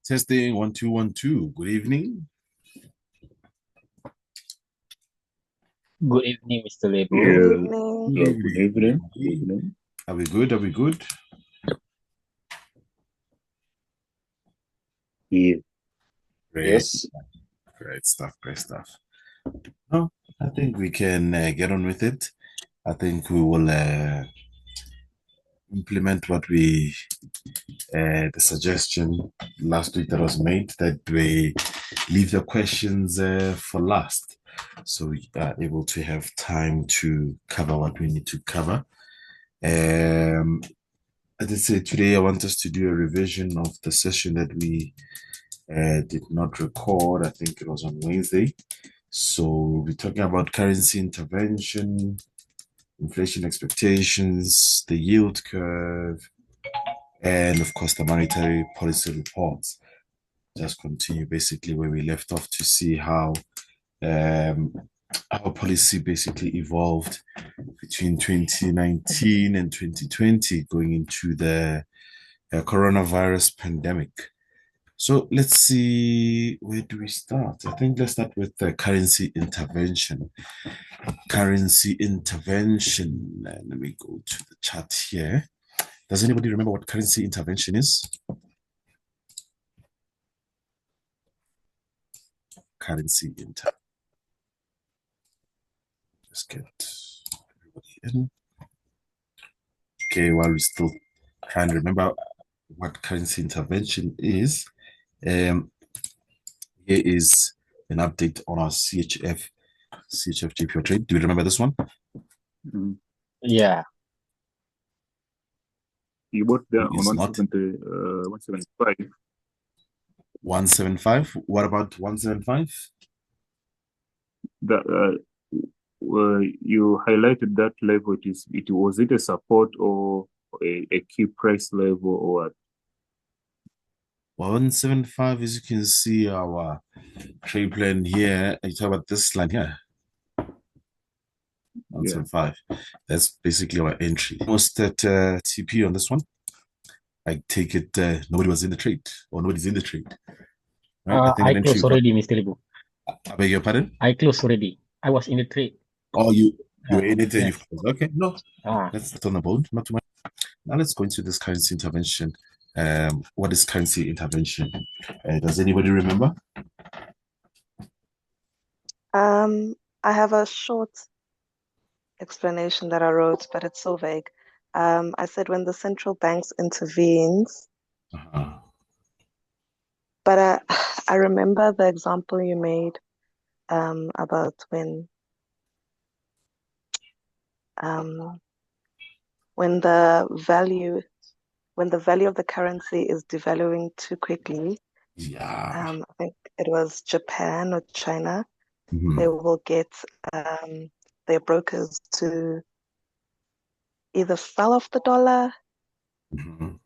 Testing 1 2 1 2. Good evening. Good evening, Mr. Lebo. Yeah, Good evening. good evening. Good evening. Are we good? Are we good? Yeah. Great. Yes. Great stuff. Great stuff. Oh, I think we can get on with it. I think we will implement what the suggestion last week that was made, that we leave the questions for last, so we are able to have time to cover what we need to cover. As I said, today I want us to do a revision of the session that we did not record. I think it was on Wednesday. So we'll be talking about currency intervention, inflation expectations, the yield curve, and of course the monetary policy reports. Just continue basically where we left off to see how our policy basically evolved between 2019 and 2020, going into the coronavirus pandemic. So let's see, where do we start? I think let's start with the currency intervention. Currency intervention. Let me go to the chart here. Does anybody remember what currency intervention is? Currency inter. Let's get everybody in. Okay, while we still trying to remember what currency intervention is, here is an update on our CHF GPO trade. Do you remember this one? Mm. Yeah. You bought the It's on not 175. 175. What about 175? The you highlighted that level. Was it a support or a key price level or what? 175, as you can see, our trade plan here. You talk about this line here. 175. That's basically our entry. Almost at TP on this one. I take it nobody was in the trade, or nobody's in the trade. Right? I closed already, Mr. Lebo. I beg your pardon? I closed already. I was in the trade. Oh, you were in it and yes. you okay? No, that's not on the board. Not too much. Now let's go into this currency intervention. What is currency intervention? Does anybody remember? I have a short explanation that I wrote, but it's so vague. I said when the central banks intervenes, but I remember the example you made about when the value of the currency is devaluing too quickly. Yeah. I think it was Japan or China. Mhm. They will get their brokers to either sell off the dollar. Mhm.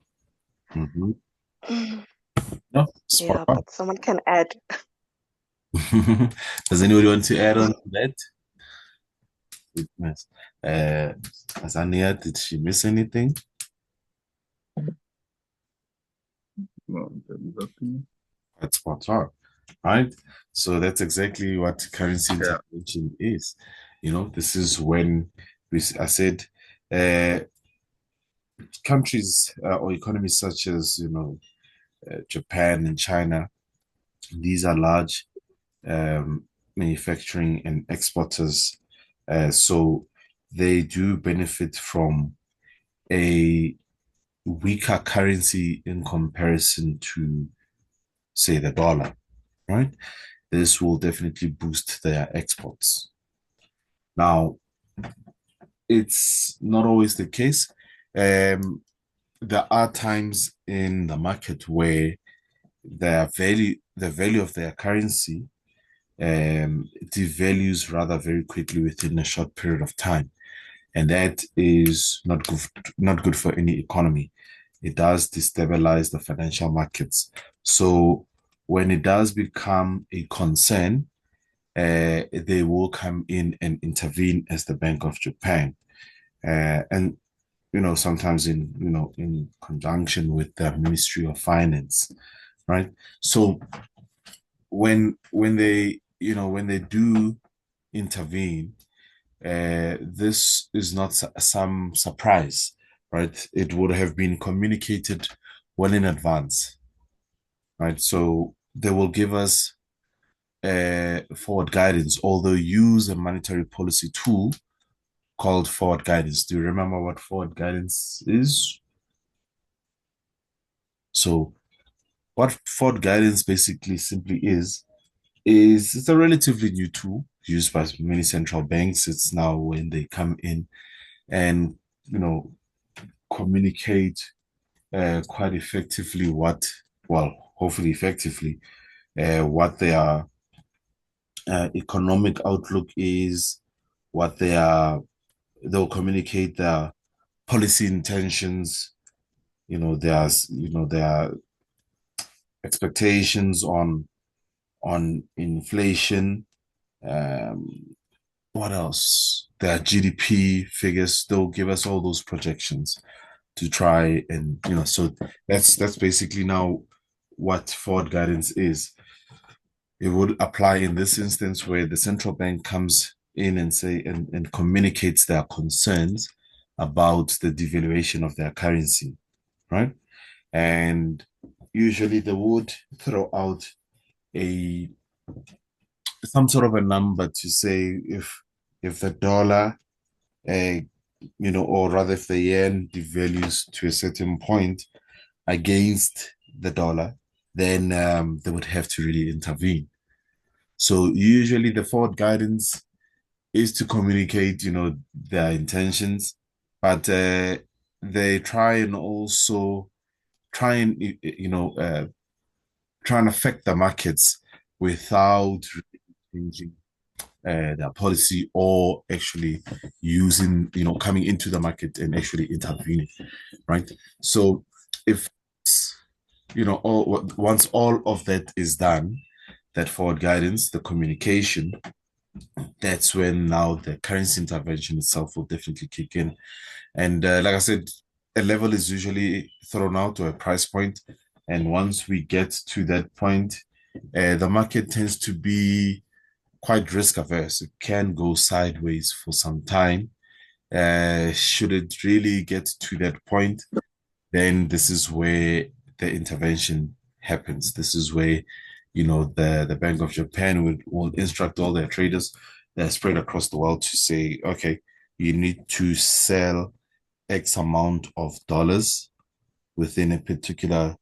No, spot Yeah, on. but someone can add. Does anybody want to add on to that? Goodness. Azania, did she miss anything? No, exactly. That's spot on, right? So that's exactly what currency intervention is. You know, this is when I said countries or economies such as, Japan and China, these are large manufacturing and exporters. So they do benefit from a weaker currency in comparison to, say, the dollar, right? This will definitely boost their exports. Now, it's not always the case. There are times in the market where the value of their currency devalues rather very quickly within a short period of time, and that is not good for any economy. It does destabilize the financial markets. So when it does become a concern, they will come in and intervene as the Bank of Japan, and sometimes in conjunction with the Ministry of Finance. right? So when they when they do intervene, this is not some surprise, right? It would have been communicated well in advance, right? So they will give us forward guidance, although use a monetary policy tool called forward guidance. Do you remember what forward guidance is? So what forward guidance basically simply is it's a relatively new tool used by many central banks. It's now when they come in and communicate quite effectively hopefully effectively, what their economic outlook is, what they'll communicate their policy intentions, their expectations on inflation, um, what else? Their GDP figures. They'll give us all those projections to try and so that's basically now what forward guidance is. It would apply in this instance where the central bank comes in and and communicates their concerns about the devaluation of their currency, right? And usually they would throw out a some sort of a number to say if the dollar, or rather if the yen devalues to a certain point against the dollar, then they would have to really intervene. So usually the forward guidance is to communicate, their intentions, but they try and also try and try and affect the markets without changing their policy or actually using, coming into the market and actually intervening, right? So if once all of that is done, that forward guidance, the communication, that's when now the currency intervention itself will definitely kick in. And like I said, a level is usually thrown out to a price point. And once we get to that point, the market tends to be quite risk averse. It can go sideways for some time. Should it really get to that point, then this is where the intervention happens. This is where, the Bank of Japan will instruct all their traders that are spread across the world to say, okay, you need to sell X amount of dollars within a particular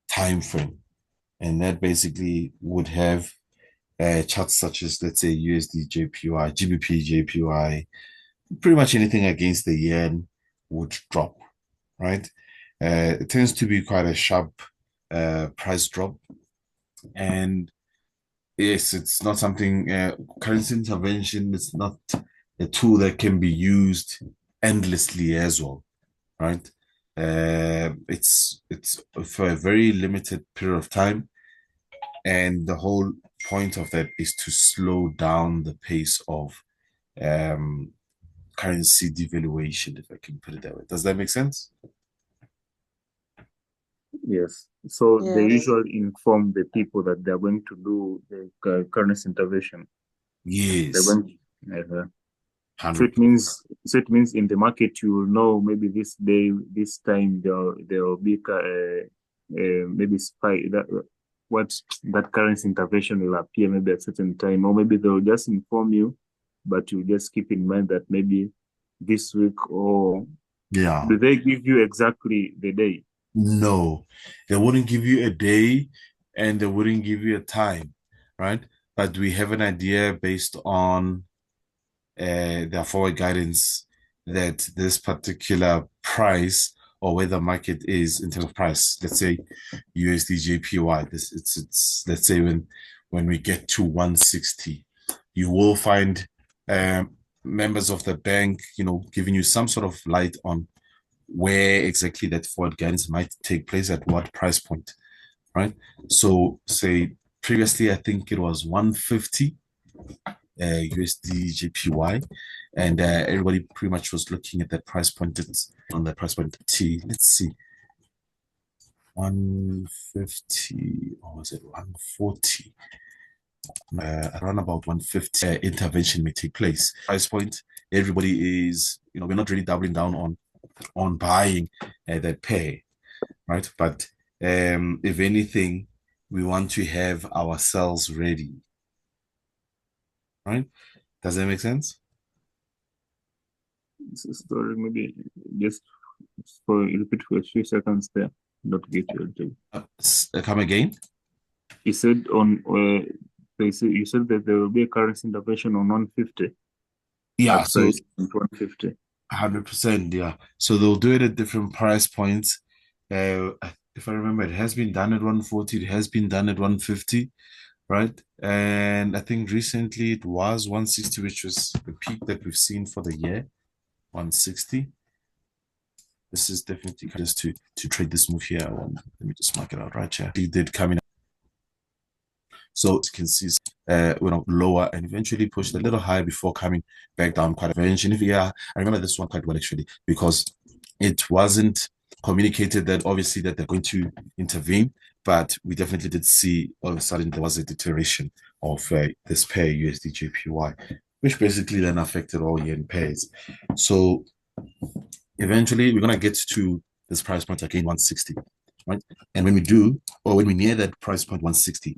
time frame. And that basically would have charts such as, let's say, USD JPY, GBP JPY, pretty much anything against the yen would drop, right? It tends to be quite a sharp price drop. And yes, it's not something, currency intervention is not a tool that can be used endlessly as well, right? It's for a very limited period of time. And the whole point of that is to slow down the pace of currency devaluation, if I can put it that way. Does that make sense? Yes. So they Yes. usually inform the people that they're going to do the currency intervention. They're Yes. going, so 100%. it means in the market you will know maybe this day, this time there will be maybe spike that currency intervention will appear maybe at a certain time, or maybe they'll just inform you, but you just keep in mind that maybe this week, or Yeah. do they give you exactly the day? No, they wouldn't give you a day and they wouldn't give you a time, right? But we have an idea based on their forward guidance that this particular price or where the market is in terms of price, let's say USD JPY, it's let's say when we get to 160, you will find members of the bank, giving you some sort of light on where exactly that forward guidance might take place at what price point, right? So say previously, I think it was 150 USD JPY, and everybody pretty much was looking at that price point. It's on that price point T. Let's see. 150, or was it 140? Around about 150 intervention may take place. Price point, everybody is, we're not really doubling down on buying that pair, right? But if anything, we want to have ourselves ready, right? Does that make sense? Sorry, maybe just repeat for a few seconds there. Not get your job. Come again? You said you said that there will be a currency intervention on 150. Yeah, At so price point 150. 100%, yeah. So they'll do it at different price points. If I remember, it has been done at 140, it has been done at 150, right? And I think recently it was 160, which was the peak that we've seen for the year, 160. This is definitely just to trade this move here. Let me just mark it out right here. He did come in. So you can see lower and eventually pushed a little higher before coming back down quite eventually. Yeah, I remember this one quite well actually, because it wasn't communicated that obviously that they're going to intervene, but we definitely did see all of a sudden there was a deterioration of this pair USD JPY, which basically then affected all yen pairs. So eventually we're gonna get to this price point again, 160, right? And when we do, or when we near that price point 160,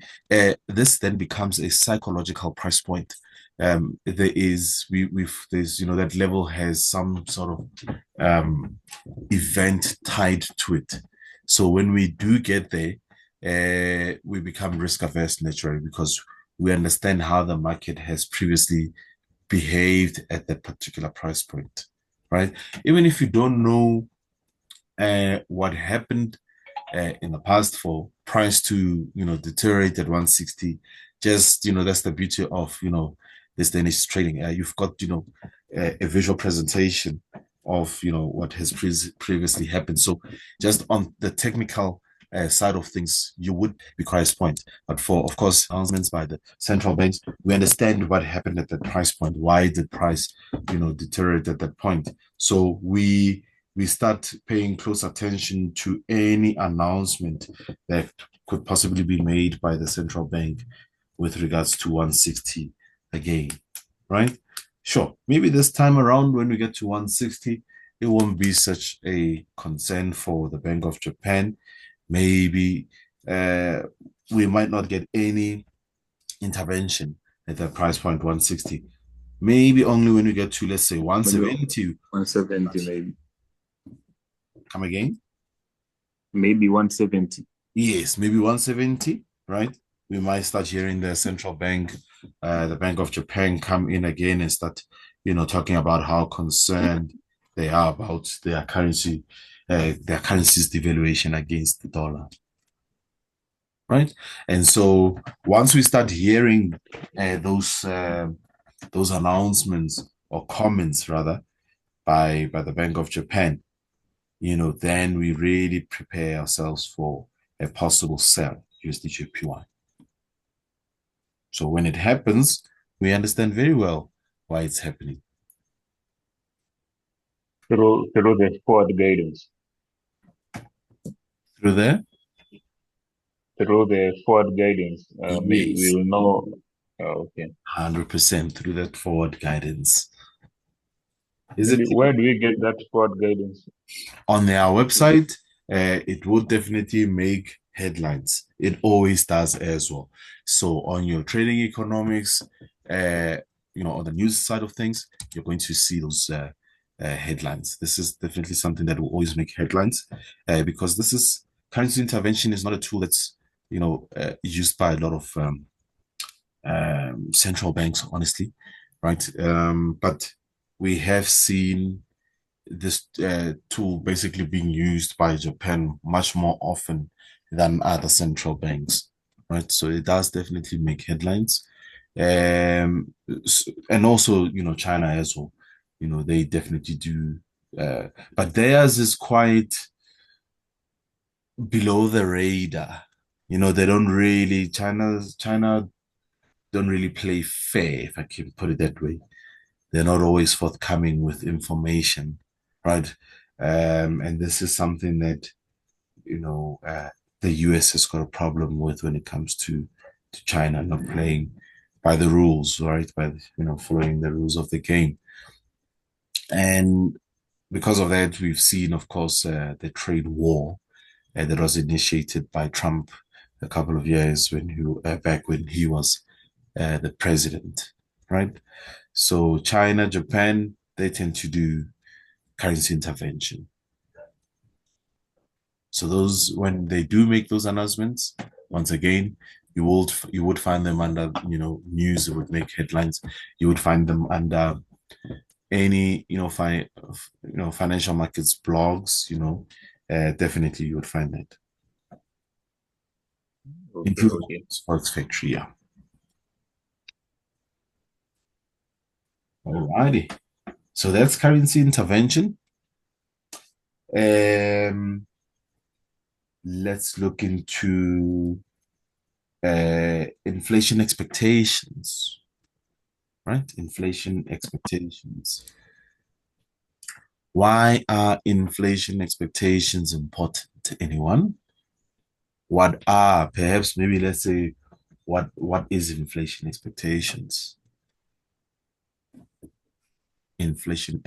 this then becomes a psychological price point. There's that level has some sort of event tied to it. So when we do get there, we become risk averse naturally because we understand how the market has previously behaved at that particular price point, right? Even if you don't know what happened in the past for price to deteriorate at 160, just that's the beauty of this Danish trading. You've got a visual presentation of what has previously happened. So just on the technical side of things, you would be price point. But for, of course, announcements by the central banks, we understand what happened at that price point. Why did price deteriorate at that point? So we start paying close attention to any announcement that could possibly be made by the central bank with regards to 160 again, right? Sure, maybe this time around when we get to 160, it won't be such a concern for the Bank of Japan. Maybe we might not get any intervention at the price point 160. Maybe only when we get to, let's say, 170. 170 maybe. Come again? Maybe 170. Yes, maybe 170, right? We might start hearing the central bank, the Bank of Japan come in again and start, talking about how concerned they are about their currency's devaluation against the dollar, right? And so once we start hearing those announcements or comments rather by the Bank of Japan, then we really prepare ourselves for a possible sell USD/JPY. So when it happens, we understand very well why it's happening. Through the forward guidance. Through there? Through the forward guidance, Yes. we will know. Okay. 100% through that forward guidance. Where do we get that forward guidance? On their website, it will definitely make headlines. It always does as well. So on your trading economics, on the news side of things, you're going to see those headlines. This is definitely something that will always make headlines because currency intervention is not a tool that's used by a lot of central banks, honestly, right? But we have seen this tool basically being used by Japan much more often than other central banks, right? So it does definitely make headlines. And also, China as well, they definitely do. But theirs is quite below the radar. They don't really, China don't really play fair, if I can put it that way. They're not always forthcoming with information, right? And this is something that the US has got a problem with when it comes to China not playing by the rules, right? By following the rules of the game. And because of that, we've seen, of course, the trade war that was initiated by Trump a couple of years back when he was the president, right? So China, Japan, they tend to do currency intervention. So when they do make those announcements, once again, you would find them under news. It would make headlines. You would find them under any financial markets blogs. Definitely you would find that. Okay. Sports Factory, yeah. Alrighty. So that's currency intervention. Let's look into inflation expectations, right? Inflation expectations. Why are inflation expectations important to anyone? What are, perhaps, maybe let's say, what is inflation expectations? Inflation.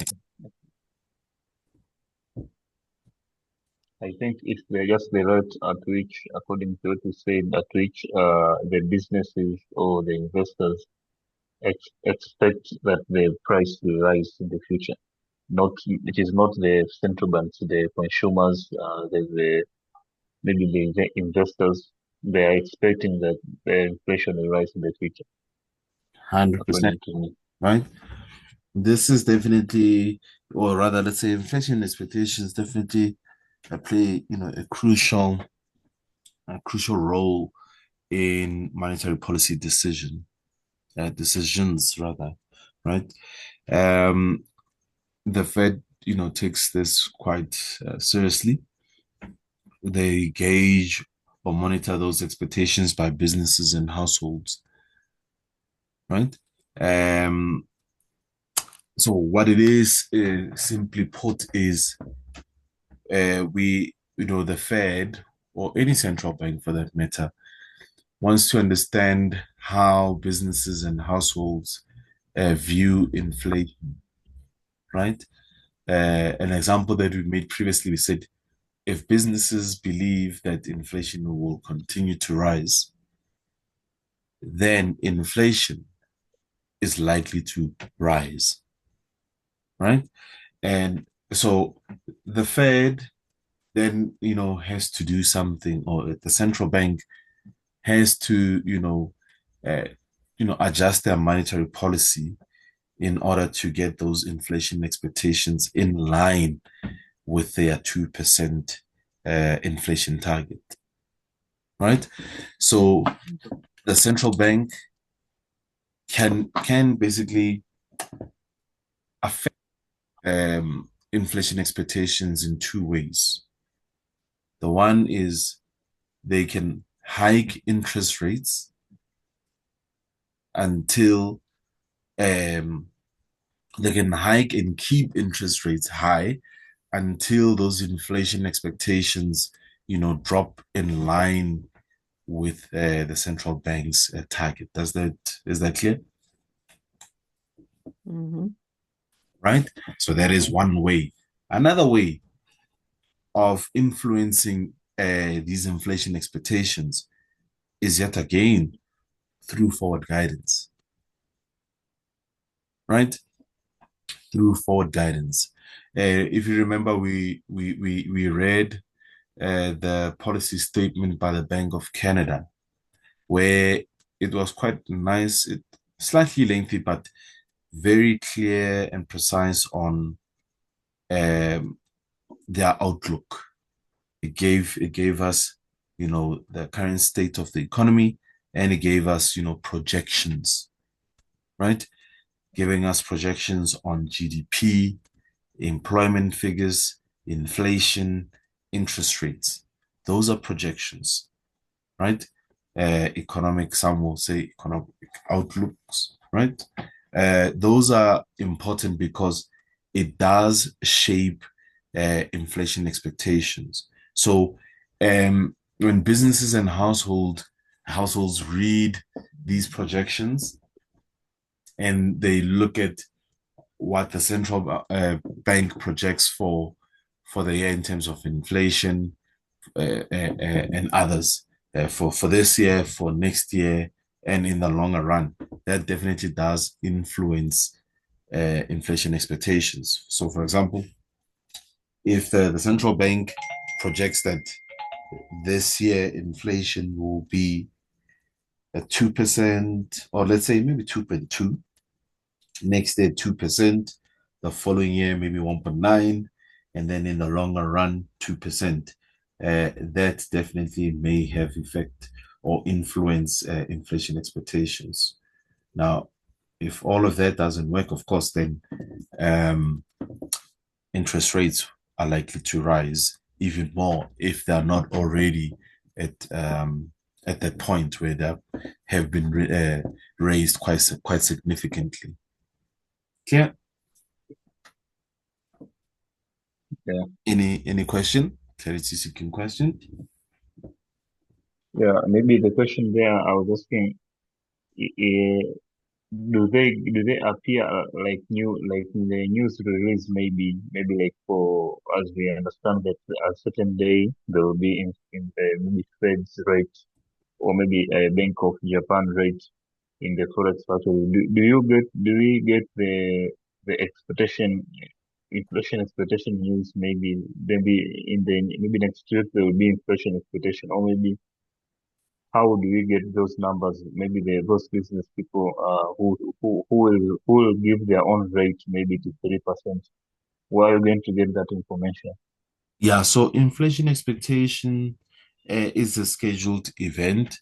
I think it's just the rate at which, according to what you said, at which the businesses or the investors expect that the price will rise in the future. It is not the central banks, the consumers, maybe the investors. They are expecting that the inflation will rise in the future. 100%, right? This is definitely, or rather, let's say, inflation expectations definitely play, a crucial role in monetary policy decisions, rather, right? The Fed, takes this quite seriously. They gauge or monitor those expectations by businesses and households, right? So what it is, simply put, is the Fed, or any central bank for that matter, wants to understand how businesses and households view inflation, right? An example that we made previously, we said, if businesses believe that inflation will continue to rise, then inflation is likely to rise, right? And so the Fed then, has to do something, or the central bank has to, adjust their monetary policy in order to get those inflation expectations in line with their 2% inflation target, right? So the central bank can basically affect inflation expectations in two ways. The one is they can hike interest rates until they can hike and keep interest rates high until those inflation expectations, drop in line with the central bank's target. Is that clear? Mm-hmm. Right? So that is one way. Another way of influencing these inflation expectations is yet again through forward guidance, right? Through forward guidance. If you remember, we read the policy statement by the Bank of Canada, where it was quite nice, slightly lengthy, but very clear and precise on their outlook. It gave us, the current state of the economy, and it gave us, projections, right? Giving us projections on GDP, employment figures, inflation, interest rates. Those are projections, right? Some will say economic outlooks, right? Those are important because it does shape inflation expectations. So when businesses and households read these projections and they look at what the central bank projects for the year in terms of inflation and others for this year, for next year, and in the longer run, that definitely does influence inflation expectations. So, for example, if the central bank projects that this year inflation will be at 2%, or let's say maybe 2.2, next year 2%, the following year maybe 1.9, and then in the longer run 2%. That definitely may have effect or influence inflation expectations. Now, if all of that doesn't work, of course, then interest rates are likely to rise even more if they're not already at that point where they have been raised quite significantly. Yeah. Yeah. Any question? Clarity seeking question? Yeah, maybe the question there I was asking, do they appear like in the news release, maybe like, for as we understand that a certain day there will be in the maybe Fed's rate, or maybe a Bank of Japan rate in the forex factory. Do we get the expectation, inflation expectation news? Maybe in the maybe next week there will be inflation expectation, or maybe how do we get those numbers? Maybe those business people who will give their own rate maybe to 3%. Where are you going to get that information? Yeah, so inflation expectation is a scheduled event.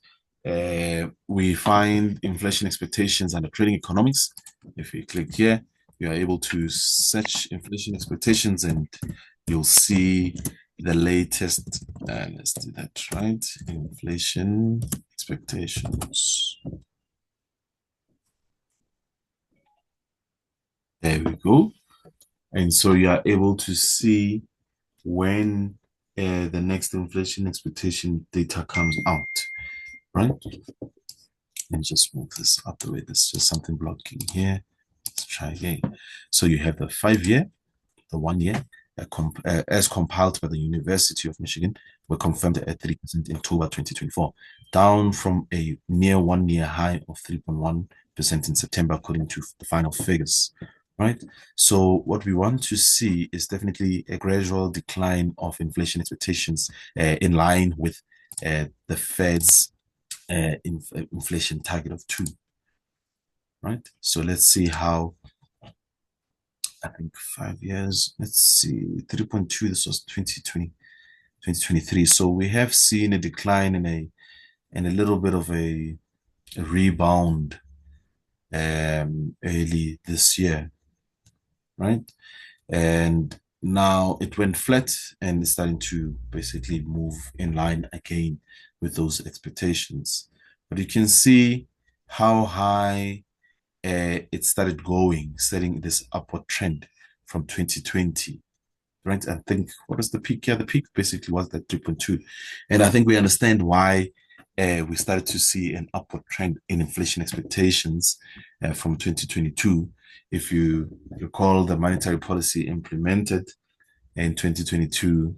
We find inflation expectations under trading economics. If you click here, you are able to search inflation expectations and you'll see the latest. Let's do that, right? Inflation expectations. There we go. And so you are able to see when the next inflation expectation data comes out, right? Let me just move this out the way. There's just something blocking here. Let's try again. So you have the 5-year, the 1 year, as compiled by the University of Michigan, were confirmed at 3% in October 2024, down from a near 1 year high of 3.1% in September, according to the final figures. Right. So what we want to see is definitely a gradual decline of inflation expectations in line with the Fed's inflation target of 2. Right. So let's see how. I think 5 years. Let's see, 3.2. This was 2020, 2023. So we have seen a decline and a little bit of a rebound early this year. Right? And now it went flat and it's starting to basically move in line again with those expectations. But you can see how high it started going, setting this upward trend from 2020. Right? I think, what was the peak? Yeah, the peak basically was that 3.2. And I think we understand why we started to see an upward trend in inflation expectations from 2022. If you recall, the monetary policy implemented in 2022,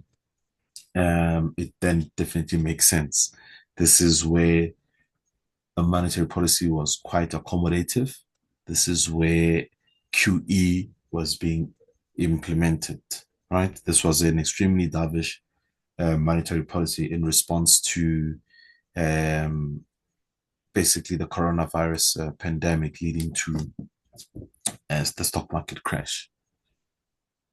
it then definitely makes sense. This is where a monetary policy was quite accommodative. This is where QE was being implemented, right? This was an extremely dovish monetary policy in response to basically the coronavirus pandemic, leading to the stock market crash.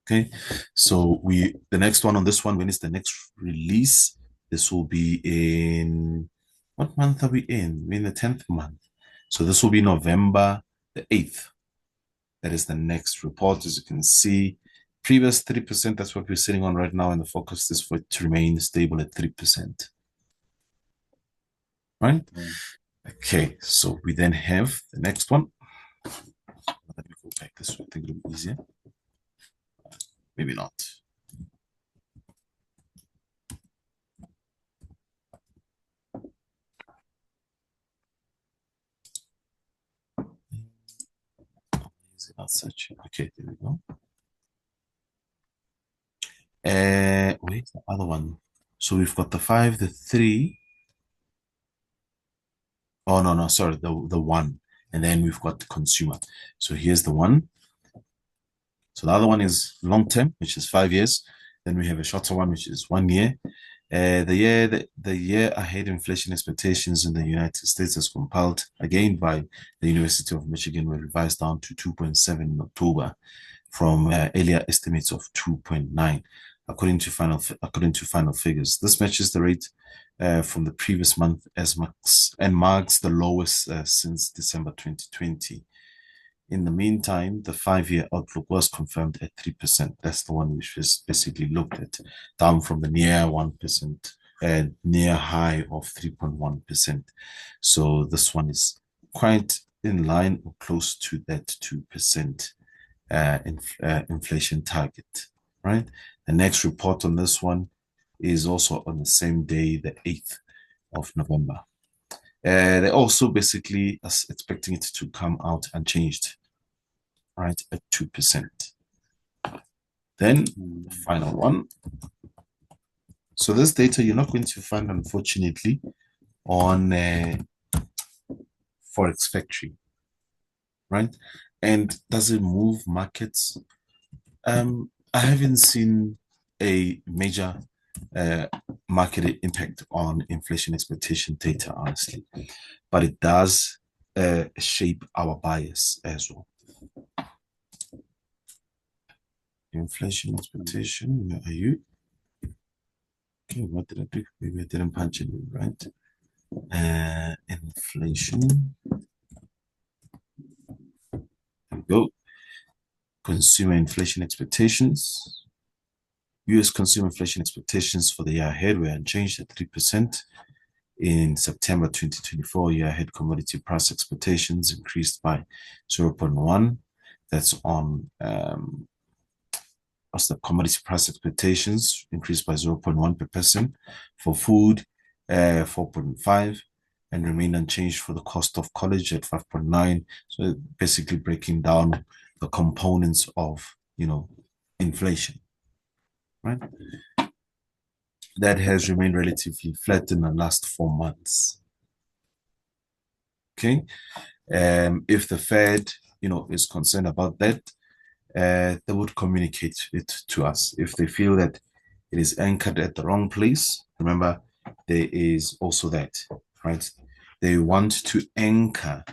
Okay, so the next one on this one, when is the next release? This will be in, what month are we in? We're in the 10th month. So this will be November the 8th. That is the next report. As you can see, previous 3%, that's what we're sitting on right now, and the focus is for it to remain stable at 3%. Right? Okay, so we then have the next one. Let me go back this way. I think it'll be easier. Maybe not. Okay, there we go. Wait, the other one. So we've got the 5, the 3. Oh, no, sorry, the 1. And then we've got the consumer. So here's the 1. So the other one is long term, which is 5 years. Then we have a shorter one, which is 1 year. The year ahead inflation expectations in the United States, as compiled again by the University of Michigan, were revised down to 2.7 in October from earlier estimates of 2.9, according to final figures. This matches the rate from the previous month and marks the lowest since December 2020. In the meantime, the 5-year outlook was confirmed at 3%. That's the one which was basically looked at, down from the near 1%, near high of 3.1%. So this one is quite in line or close to that 2% inflation target, right? The next report on this one is also on the same day, the 8th of November. They're also basically expecting it to come out unchanged, right, at 2%. Then the final one. So this data you're not going to find, unfortunately, on Forex Factory, right? And does it move markets? I haven't seen a major market impact on inflation expectation data, honestly, but it does shape our bias as well. Inflation expectation, where are you? Okay, what did I do? Maybe I didn't punch it in, right? Inflation. There we go. Consumer inflation expectations. US consumer inflation expectations for the year ahead were unchanged at 3%. In September 2024, year ahead commodity price expectations increased by 0.1. That's on the commodity price expectations increased by 0.1%. For food, 4.5, and remain unchanged for the cost of college at 5.9. So basically breaking down the components of, inflation, right? That has remained relatively flat in the last 4 months. Okay. If the Fed, is concerned about that, they would communicate it to us. If they feel that it is anchored at the wrong place, remember, there is also that, right? They want to anchor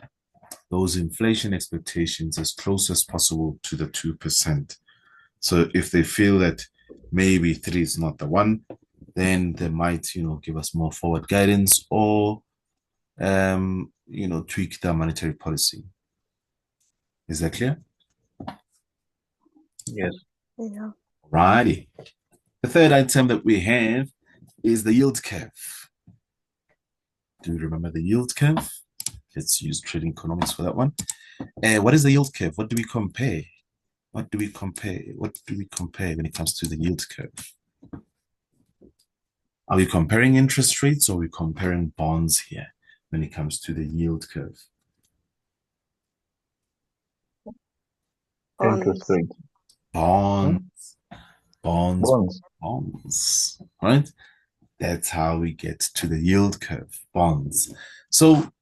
those inflation expectations as close as possible to the 2%. So if they feel that maybe 3 is not the one, then they might, give us more forward guidance or, tweak their monetary policy. Is that clear? Yes. Yeah. Righty. The third item that we have is the yield curve. Do you remember the yield curve? Let's use trading economics for that one. What is the yield curve? What do we compare? What do we compare when it comes to the yield curve? Are we comparing interest rates or are we comparing bonds here when it comes to the yield curve? Interest rate. Bonds, Bonds. right? That's how we get to the yield curve, bonds. So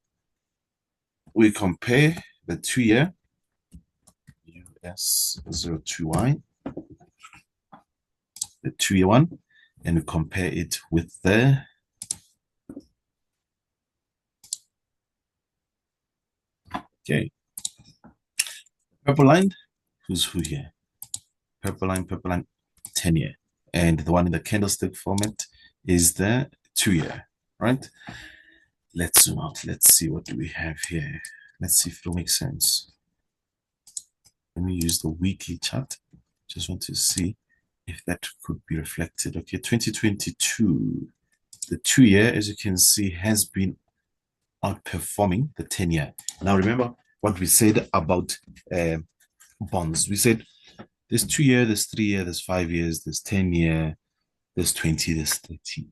we compare the 2-year US02Y, the 2-year one, and we compare it with the purple line. Who's who here? Purple line, 10-year. And the one in the candlestick format is the 2-year, right? Let's zoom out. Let's see what do we have here. Let's see if it will make sense. Let me use the weekly chart. Just want to see if that could be reflected. Okay, 2022, the 2-year, as you can see, has been outperforming the 10-year. Now, remember what we said about bonds. We said there's 2-year, there's 3-year, there's 5 years, there's 10-year, there's 20, there's 30,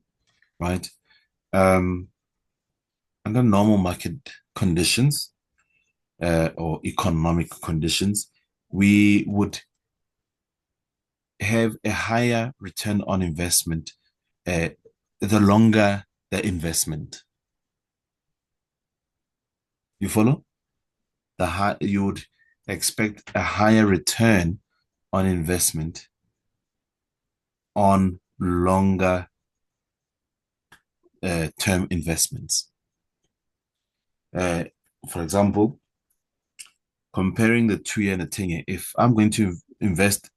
right? Under normal market conditions or economic conditions, we would have a higher return on investment the longer the investment. You follow? You would expect a higher return on investment on longer term investments. For example, comparing the 2-year and the 10-year, if I'm going to invest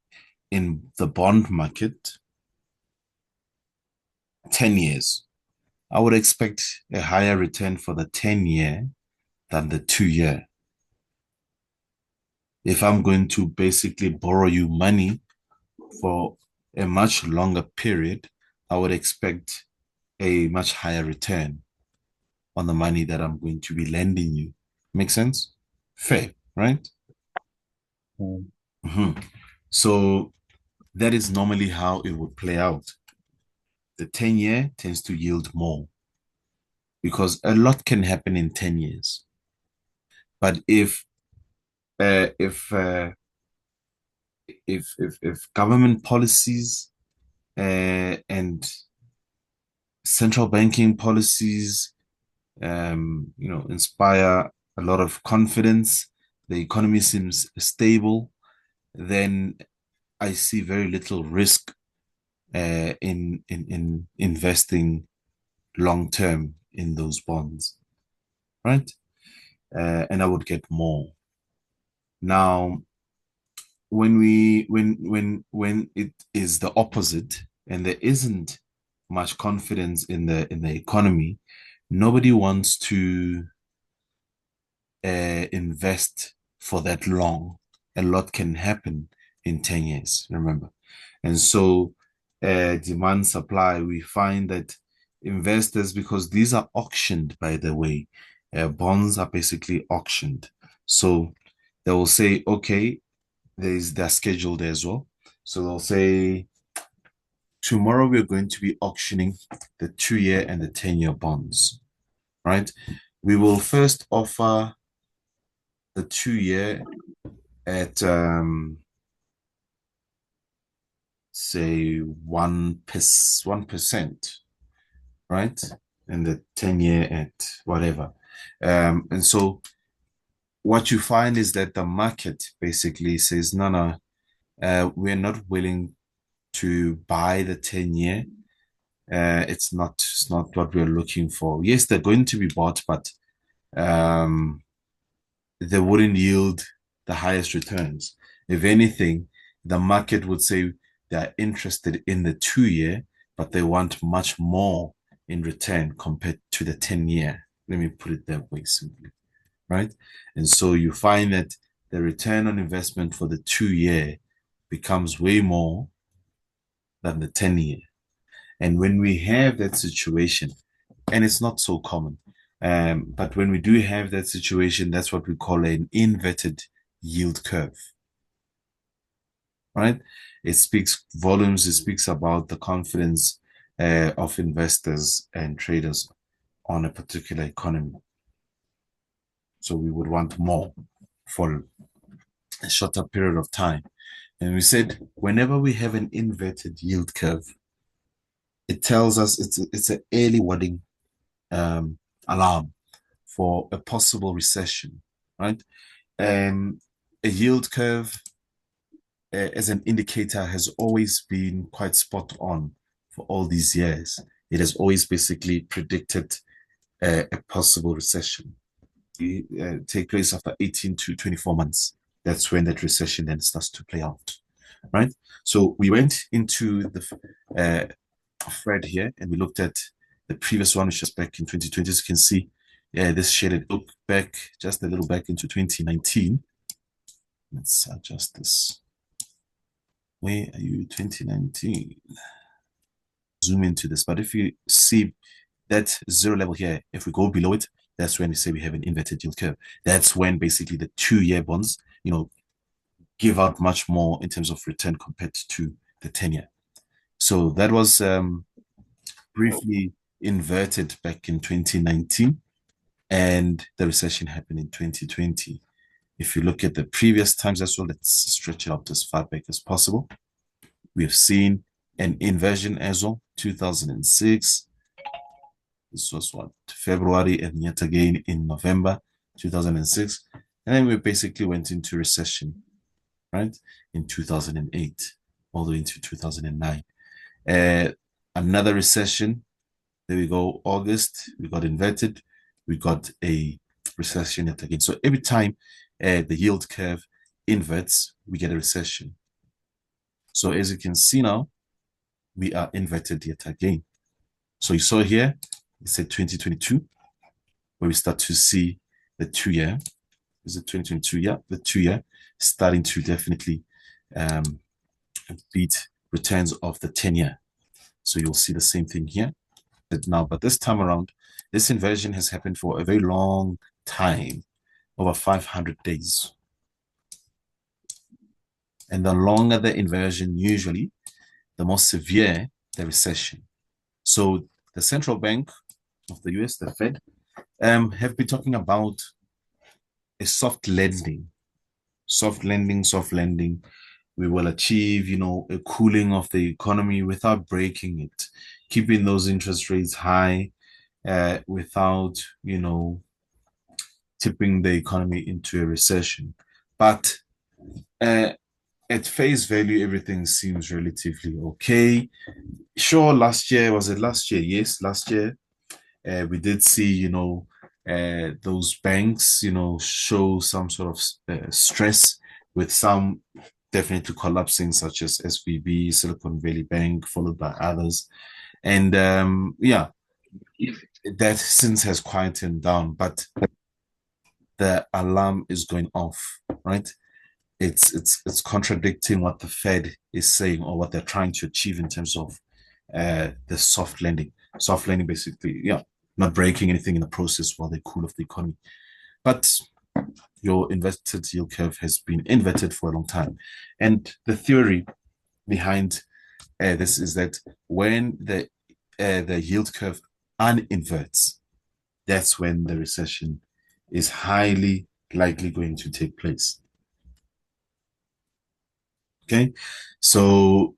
in the bond market 10 years, I would expect a higher return for the 10-year than the 2-year. If I'm going to basically borrow you money for a much longer period, I would expect a much higher return on the money that I'm going to be lending you. Make sense? Fair, right? So that is normally how it would play out. The 10-year tends to yield more because a lot can happen in 10 years. But if government policies and central banking policies inspire a lot of confidence, the economy seems stable, then I see very little risk in investing long term in those bonds, right? And I would get more. Now, when it is the opposite and there isn't much confidence in the economy, nobody wants to invest for that long. A lot can happen in 10 years, remember. And so demand supply, we find that investors, because these are auctioned, by the way, bonds are basically auctioned. So they will say, okay, they're scheduled as well. So they'll say, tomorrow we're going to be auctioning the 2-year and the 10-year bonds, right? We will first offer the 2-year at say 1%, right? And the 10-year at whatever. And so what you find is that the market basically says, no, we're not willing to buy the 10-year. It's not what we're looking for. Yes, they're going to be bought, but they wouldn't yield the highest returns. If anything, the market would say they're interested in the 2-year, but they want much more in return compared to the 10-year. Let me put it that way simply, right? And so you find that the return on investment for the 2-year becomes way more than the 10-year. And when we have that situation, and it's not so common, but when we do have that situation, that's what we call an inverted yield curve, right? It speaks volumes. It speaks about the confidence of investors and traders on a particular economy. So we would want more for a shorter period of time. And we said, whenever we have an inverted yield curve, it tells us it's an early warning alarm for a possible recession, right? A yield curve as an indicator has always been quite spot on for all these years. It has always basically predicted a possible recession. Take place after 18 to 24 months. That's when that recession then starts to play out, right? So we went into the Fred here and we looked at the previous one, which was back in 2020. As you can see, this shaded look back just a little back into 2019. Let's adjust this. Where are you? 2019. Zoom into this. But if you see that zero level here, if we go below it, that's when we say we have an inverted yield curve. That's when basically the 2-year bonds, give out much more in terms of return compared to the 10-year. So that was briefly inverted back in 2019, and the recession happened in 2020. If you look at the previous times as well, let's stretch it out as far back as possible. We have seen an inversion as well, 2006. This was what, February, and yet again in November 2006. And then we basically went into recession, right, in 2008, all the way into 2009. Another recession. There we go. August, we got inverted. We got a recession yet again. So every time the yield curve inverts, we get a recession. So as you can see now, we are inverted yet again. So you saw here, it said 2022, where we start to see the 2-year. Is it 2022? Yeah, the 2-year starting to definitely beat returns of the 10-year. So you'll see the same thing here now, but this time around, this inversion has happened for a very long time, over 500 days. And the longer the inversion, usually, the more severe the recession. So the central bank of the US, the Fed, have been talking about a soft landing. Soft landing. We will achieve, a cooling of the economy without breaking it, keeping those interest rates high, without, tipping the economy into a recession. But at face value, everything seems relatively okay. Sure, last year, was it last year? Yes, last year, we did see, those banks, show some sort of stress, with some definitely collapsing, such as SVB, Silicon Valley Bank, followed by others. And yeah, that since has quietened down, but the alarm is going off, right? It's contradicting what the Fed is saying, or what they're trying to achieve in terms of the soft landing. Soft landing, basically, yeah, not breaking anything in the process while they cool off the economy. But your inverted yield curve has been inverted for a long time. And the theory behind this is that when the yield curve uninverts, that's when the recession is highly likely going to take place. Okay, so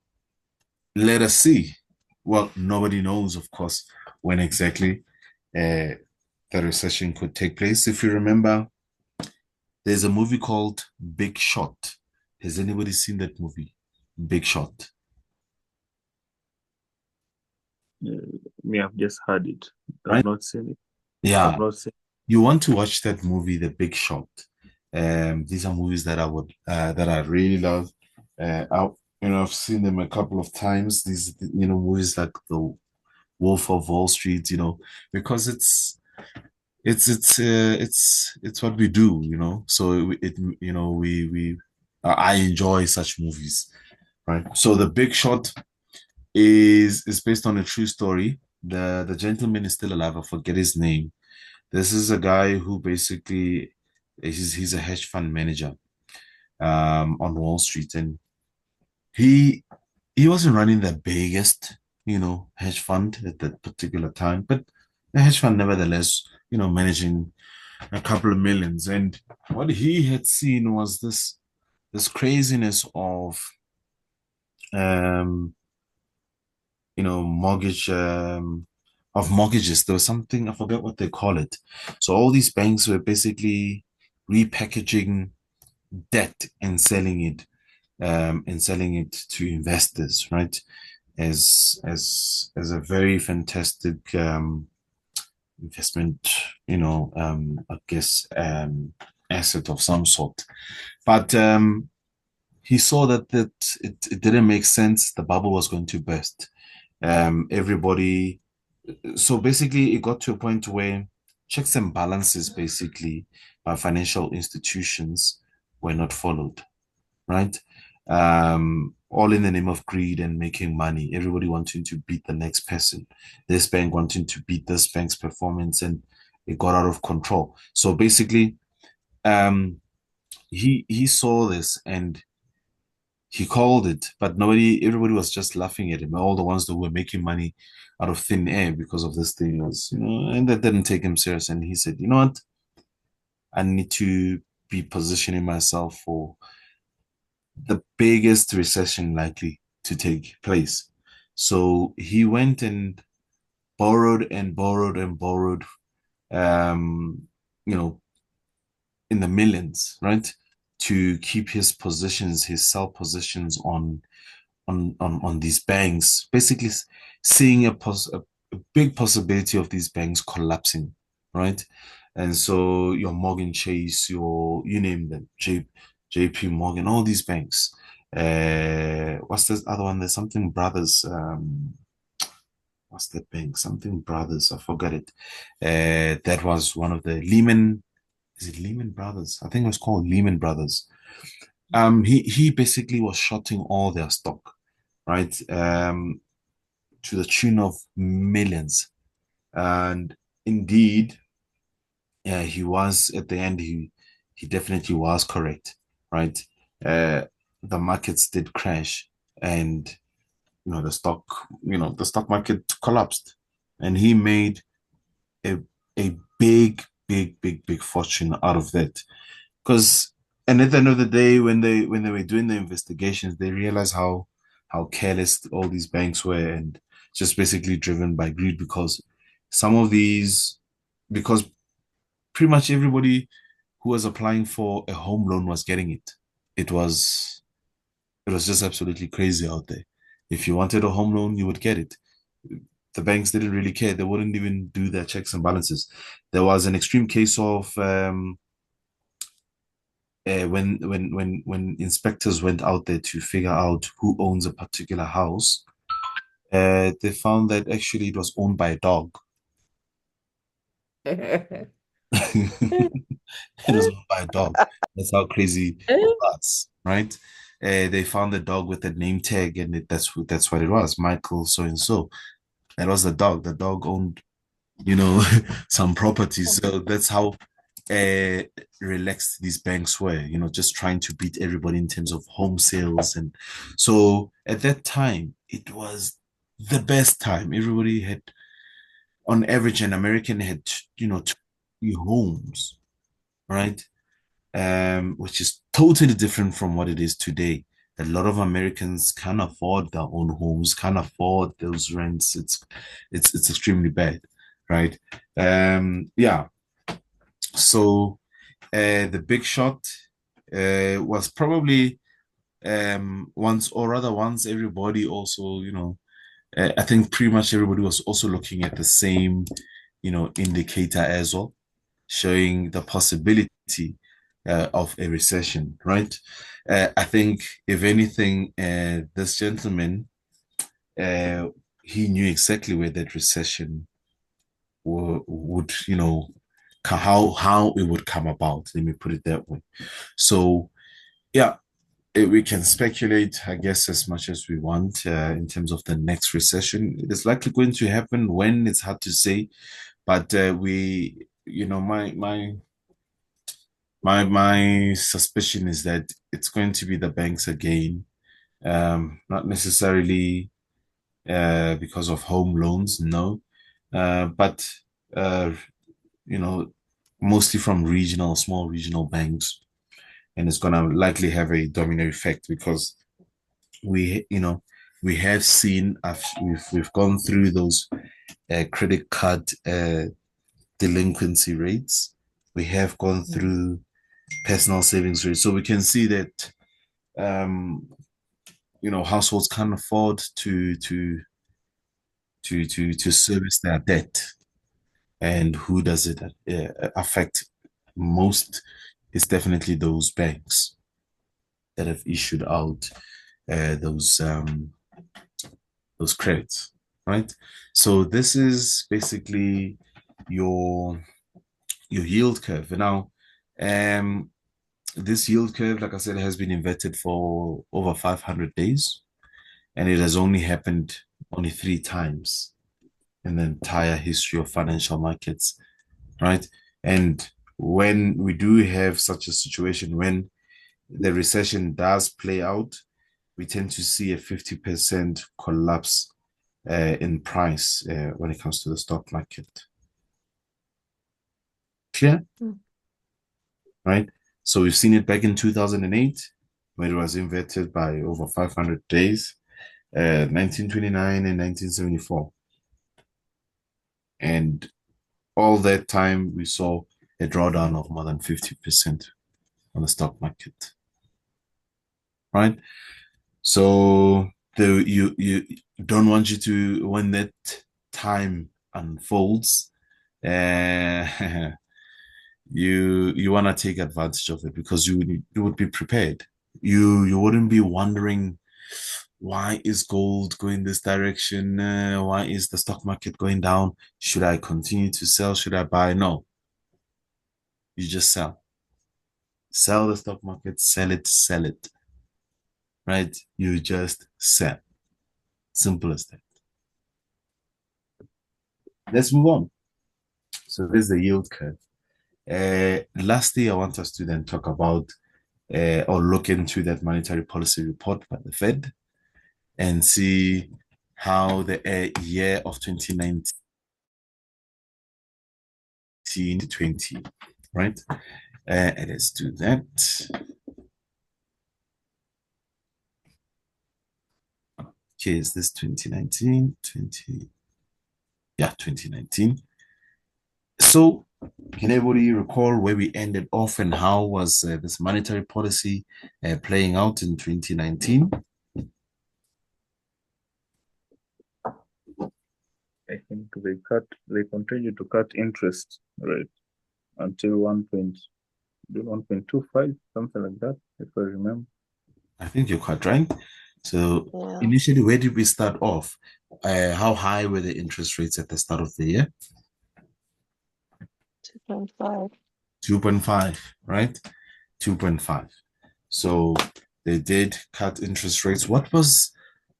let us see. Well, nobody knows, of course, when exactly the recession could take place. If you remember, there's a movie called Big Shot. Has anybody seen that movie, Big Shot? Me, I've just heard it. Right? I've not seen it. Yeah, I've not seen you want to watch that movie, The Big Shot. These are movies that I really love. I've seen them a couple of times. These, movies like The Wolf of Wall Street, because it's what we do. So I enjoy such movies, right? So The Big Shot is based on a true story. The gentleman is still alive. I forget his name. This is a guy who basically he's a hedge fund manager on Wall Street, and he wasn't running the biggest, hedge fund at that particular time, but the hedge fund nevertheless, managing a couple of millions. And what he had seen was this craziness of mortgages. There was something, I forget what they call it. So all these banks were basically repackaging debt and selling it to investors, right? As a very fantastic investment, I guess asset of some sort. But he saw that it didn't make sense. The bubble was going to burst. Everybody. So basically, it got to a point where checks and balances, basically, by financial institutions were not followed, right? All in the name of greed and making money. Everybody wanting to beat the next person. This bank wanting to beat this bank's performance, and it got out of control. So basically, he saw this and he called it, but everybody was just laughing at him. All the ones that were making money out of thin air because of this thing was, and that didn't take him serious. And he said, you know what? I need to be positioning myself for the biggest recession likely to take place. So he went and borrowed and borrowed and borrowed, um, you know, in the millions, right? To keep his positions, his sell positions on these banks, basically seeing a big possibility of these banks collapsing, right? And so your Morgan Chase, your you name them, JP Morgan, all these banks. What's this other one? There's something Brothers. What's that bank? Something Brothers. I forgot it. That was one of the Lehman. Is it Lehman Brothers? I think it was called Lehman Brothers. He basically was shorting all their stock, right? To the tune of millions. And indeed, yeah, he was at the end, he definitely was correct, right? Uh, the markets did crash and the stock market collapsed. And he made a a big fortune out of that. Because and at the end of the day, when they were doing the investigations, they realized how careless all these banks were and just basically driven by greed because some of these because pretty much everybody who was applying for a home loan was getting it. It was it was just absolutely crazy out there. If you wanted a home loan, you would get it. The banks didn't really care. They wouldn't even do their checks and balances. There was an extreme case of when inspectors went out there to figure out who owns a particular house, they found that actually it was owned by a dog. It was owned by a dog. That's how crazy it was, right? They found the dog with a name tag, and that's what it was, Michael so and so. That was the dog. The dog owned, some properties. So that's how uh, relaxed these banks were, just trying to beat everybody in terms of home sales. And so at that time, it was the best time. Everybody had, on average, an American had, 2 homes, right? Which is totally different from what it is today. A lot of Americans can't afford their own homes, can't afford those rents. It's extremely bad, right? Yeah. So the big shot was probably once everybody also, I think pretty much everybody was also looking at the same, indicator as well, showing the possibility of a recession, right? I think if anything, this gentleman, he knew exactly where that recession would, how it would come about. Let me put it that way. So, yeah, we can speculate, I guess, as much as we want in terms of the next recession. It is likely going to happen when it's hard to say, but my suspicion is that it's going to be the banks again, not necessarily because of home loans, no, but uh, you know, mostly from small regional banks, and it's gonna likely have a domino effect because we have seen we've gone through those credit card delinquency rates. We have gone through personal savings rates, so we can see that um, households can't afford to service their debt. And who does it affect most is definitely those banks that have issued out those credits, right? So this is basically your yield curve. Now, this yield curve, like I said, has been inverted for over 500 days, and it has only happened only 3 times in the entire history of financial markets, right? And when we do have such a situation, when the recession does play out, we tend to see a 50% collapse in price when it comes to the stock market. Clear? Right? So we've seen it back in 2008 when it was inverted by over 500 days, 1929 and 1974. And all that time we saw a drawdown of more than 50% on the stock market, right? So you don't want you to, when that time unfolds, you want to take advantage of it because you would be prepared. You wouldn't be wondering, why is gold going this direction? Why is the stock market going down? Should I continue to sell? Should I buy? No, you just sell. Sell the stock market, sell it, right? You just sell. Simple as that. Let's move on. So this is the yield curve. Lastly, I want us to then talk about or look into that monetary policy report by the Fed and see how the year of 2019 to 20, right? Let's do that. Okay, is this 2019? 2019. So can everybody recall where we ended off and how was this monetary policy playing out in 2019? I think they continue to cut interest rate until 1.25, something like that, if I remember. I think you're quite right. So Yeah. initially, where did we start off? How high were the interest rates at the start of the year? 2.5. 2.5, right? 2.5. So they did cut interest rates. What was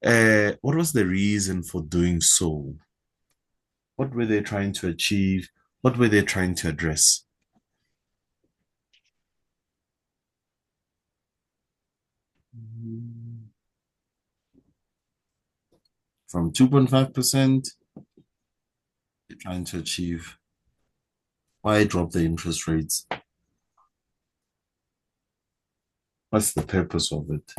the reason for doing so? What were they trying to achieve? What were they trying to address? From 2.5%, they're trying to achieve. Why drop the interest rates? What's the purpose of it?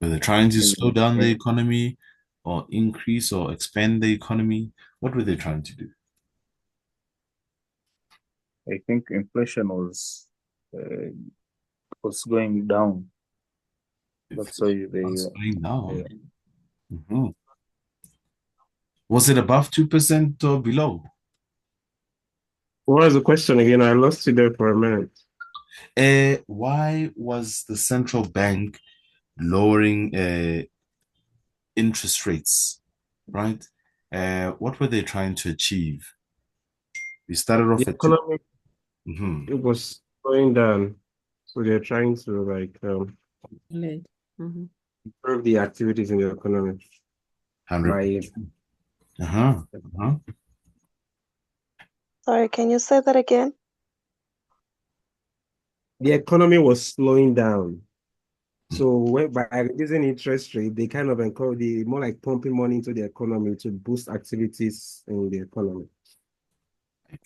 Were they trying to slow down the economy or increase or expand the economy? What were they trying to do? I think inflation was going down. That's why they It's going down. yeah. Mhm. Was it above 2% or below? What was the question again? I lost you there for a minute. Why was the central bank lowering interest rates, right? What were they trying to achieve? We started off The at two. economy, Mhm. it was going down. So they're trying to improve the activities in the economy 100. by Sorry, can you say that again? the economy was slowing down. So by reducing interest rate, they kind of encourage the more like pumping money into the economy to boost activities in the economy.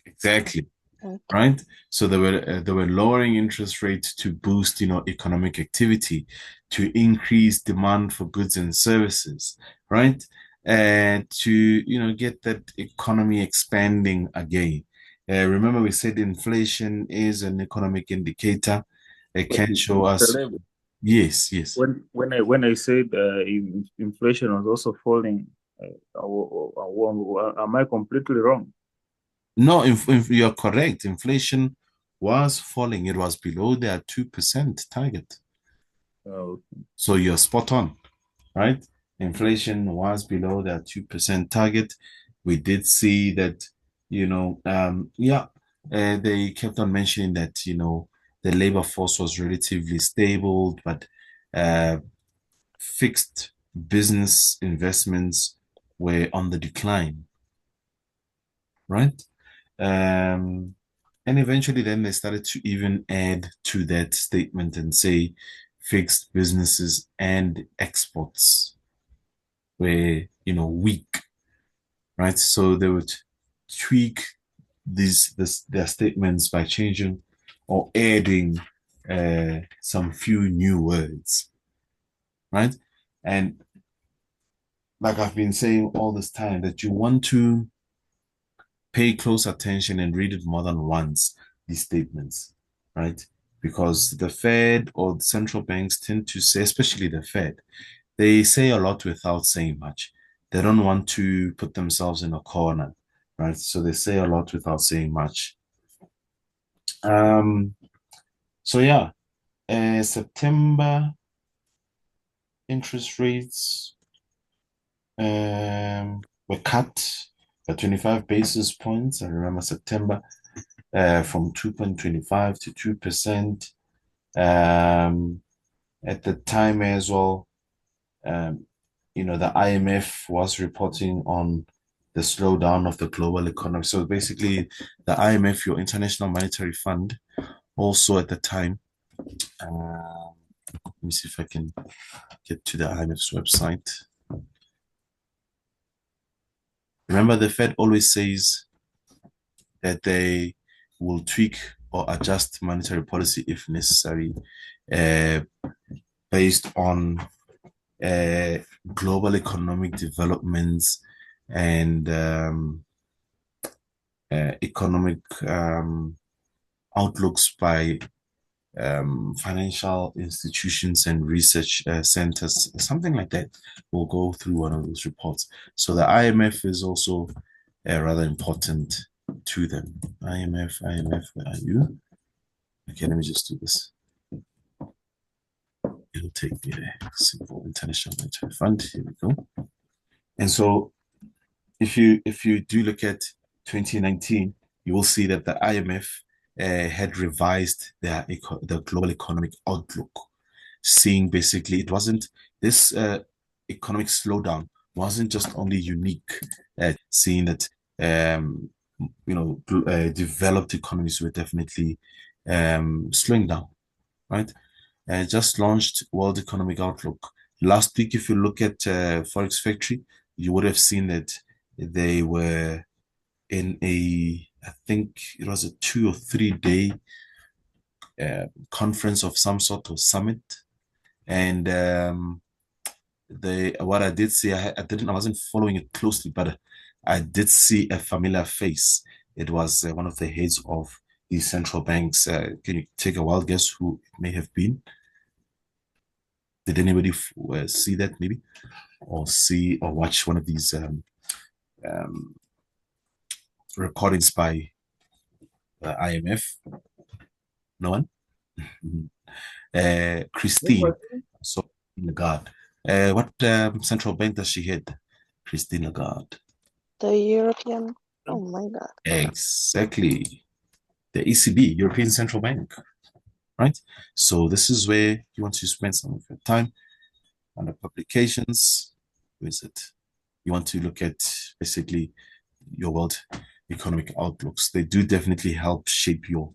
Exactly. Okay. Right. So they were lowering interest rates to boost, economic activity, to increase demand for goods and services, right? And to get that economy expanding again. Remember, we said inflation is an economic indicator. It can show us. Yes. When I said inflation was also falling, am I completely wrong? No, you're correct. Inflation was falling. It was below their 2% target. Oh, So you're spot on, right? Inflation was below their 2% target. We did see that, they kept on mentioning that, the labor force was relatively stable, but fixed business investments were on the decline, right? And eventually then they started to even add to that statement and say fixed businesses and exports were, weak, right? So they would tweak their statements by changing or adding some few new words, right? And like I've been saying all this time, that you want to pay close attention and read it more than once, these statements, right? Because the Fed or the central banks tend to say, especially the Fed, they say a lot without saying much. They don't want to put themselves in a corner, right? So they say a lot without saying much. So yeah, September interest rates were cut by 25 basis points. I remember September from 2.25 to 2%. At the time as well, the IMF was reporting on the slowdown of the global economy. So basically, the IMF, your International Monetary Fund, also at the time, let me see if I can get to the IMF's website. Remember, the Fed always says that they will tweak or adjust monetary policy if necessary, based on global economic developments and economic outlooks by financial institutions and research centers, something like that. We'll go through one of those reports. So the IMF is also rather important to them. IMF, where are you? Okay, let me just do this. It'll take me there. Simple International Monetary Fund. Here we go. And so if you do look at 2019, you will see that the IMF had revised the global economic outlook, seeing basically it wasn't this economic slowdown wasn't just only unique, seeing that developed economies were definitely slowing down, right? Just launched World Economic Outlook last week. If you look at Forex Factory, you would have seen that they were in I think it was a 2 or 3 day conference of some sort or summit. And what I did see, I wasn't following it closely, but I did see a familiar face. It was one of the heads of the central banks. Can you take a wild guess who it may have been? Did anybody see that maybe, or see or watch one of these recordings by IMF? No one? Christine. So Lagarde. What central bank does she head? Christine Lagarde. The European. Oh my God. Exactly. The ECB, European Central Bank. Right? So this is where you want to spend some of your time. Under publications, where is it? You want to look at basically your world economic outlooks. They do definitely help shape your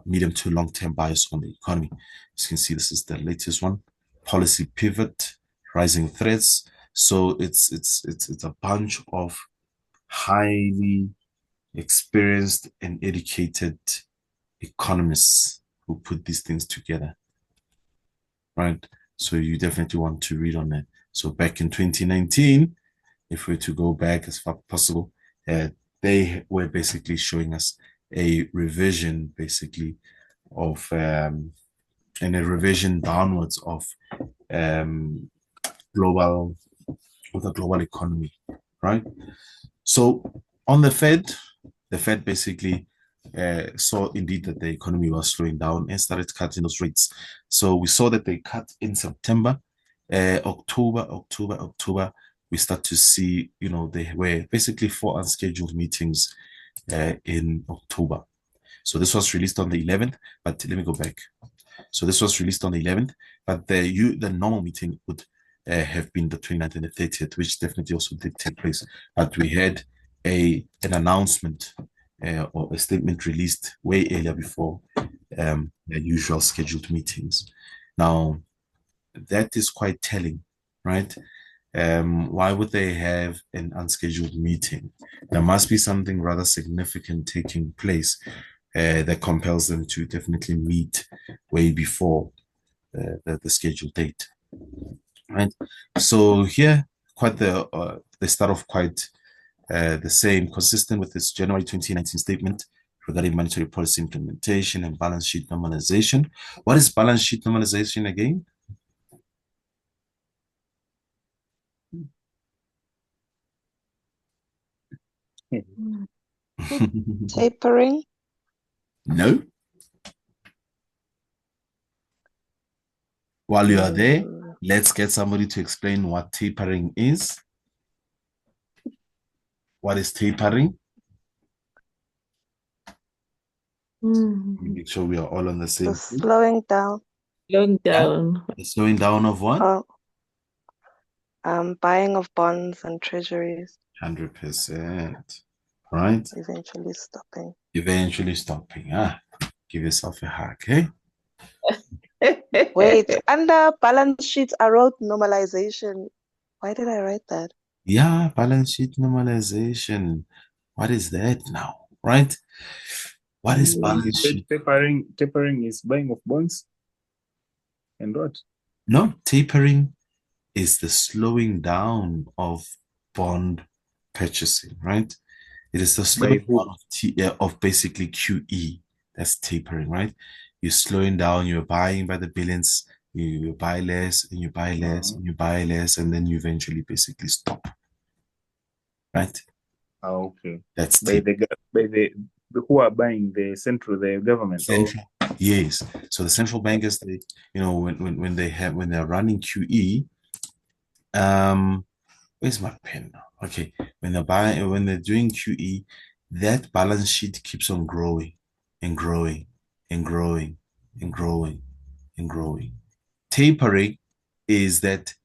medium to long-term bias on the economy. As you can see, this is the latest one. Policy pivot, rising threats. So it's a bunch of highly experienced and educated economists who put these things together, right? So you definitely want to read on that. So back in 2019, if we were to go back as far as possible, they were basically showing us a revision, basically, of and a revision downwards of the global economy, right? So on the Fed basically saw indeed that the economy was slowing down and started cutting those rates. So we saw that they cut in September, October. We start to see, they were basically 4 unscheduled meetings in October. So this was released on the 11th, but let me go back. So this was released on the 11th, but the normal meeting would have been the 29th and the 30th, which definitely also did take place. But we had an announcement or a statement released way earlier before the usual scheduled meetings. Now, that is quite telling, right? Why would they have an unscheduled meeting? There must be something rather significant taking place that compels them to definitely meet way before the scheduled date, right? So here, quite they start off quite the same, consistent with this January 2019 statement regarding monetary policy implementation and balance sheet normalization. What is balance sheet normalization again? Tapering. No. While you are there, let's get somebody to explain what tapering is. What is tapering? Make sure we are all on the same The page. slowing down. Slowing down. The slowing down of what? Buying of bonds and treasuries. 100%. Right? Eventually stopping. Eventually stopping. Give yourself a hug, okay? Wait, under balance sheet, I wrote normalization. Why did I write that? Yeah, balance sheet normalization. What is that now? Right? What is balance sheet? Tapering is buying of bonds. And what? No, tapering is the slowing down of bond purchasing, right? It is the slowing down of basically QE. That's tapering, right? You're slowing down, you're buying by the billions, you buy less and you buy less and you buy less, and then you eventually basically stop. Right? Okay. That's by the who are buying the government. Central, yes. So the central bankers, they, when they're running QE, where's my pen now? Okay, when they're doing QE, that balance sheet keeps on growing and growing and growing and growing and growing. Tapering is that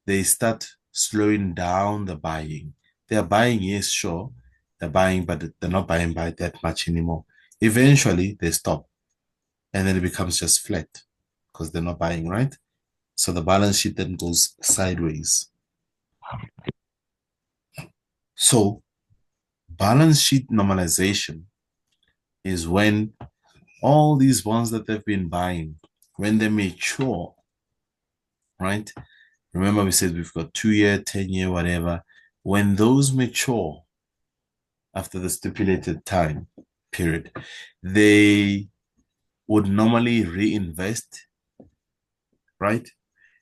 they start slowing down the buying. They're buying, yes, sure, they're buying, but they're not buying by that much anymore. Eventually, they stop, and then it becomes just flat because they're not buying, right? So the balance sheet then goes sideways. So balance sheet normalization is when all these bonds that they've been buying, when they mature, right? Remember we said we've got 2-year, 10-year, whatever. When those mature after the stipulated time period, they would normally reinvest, right?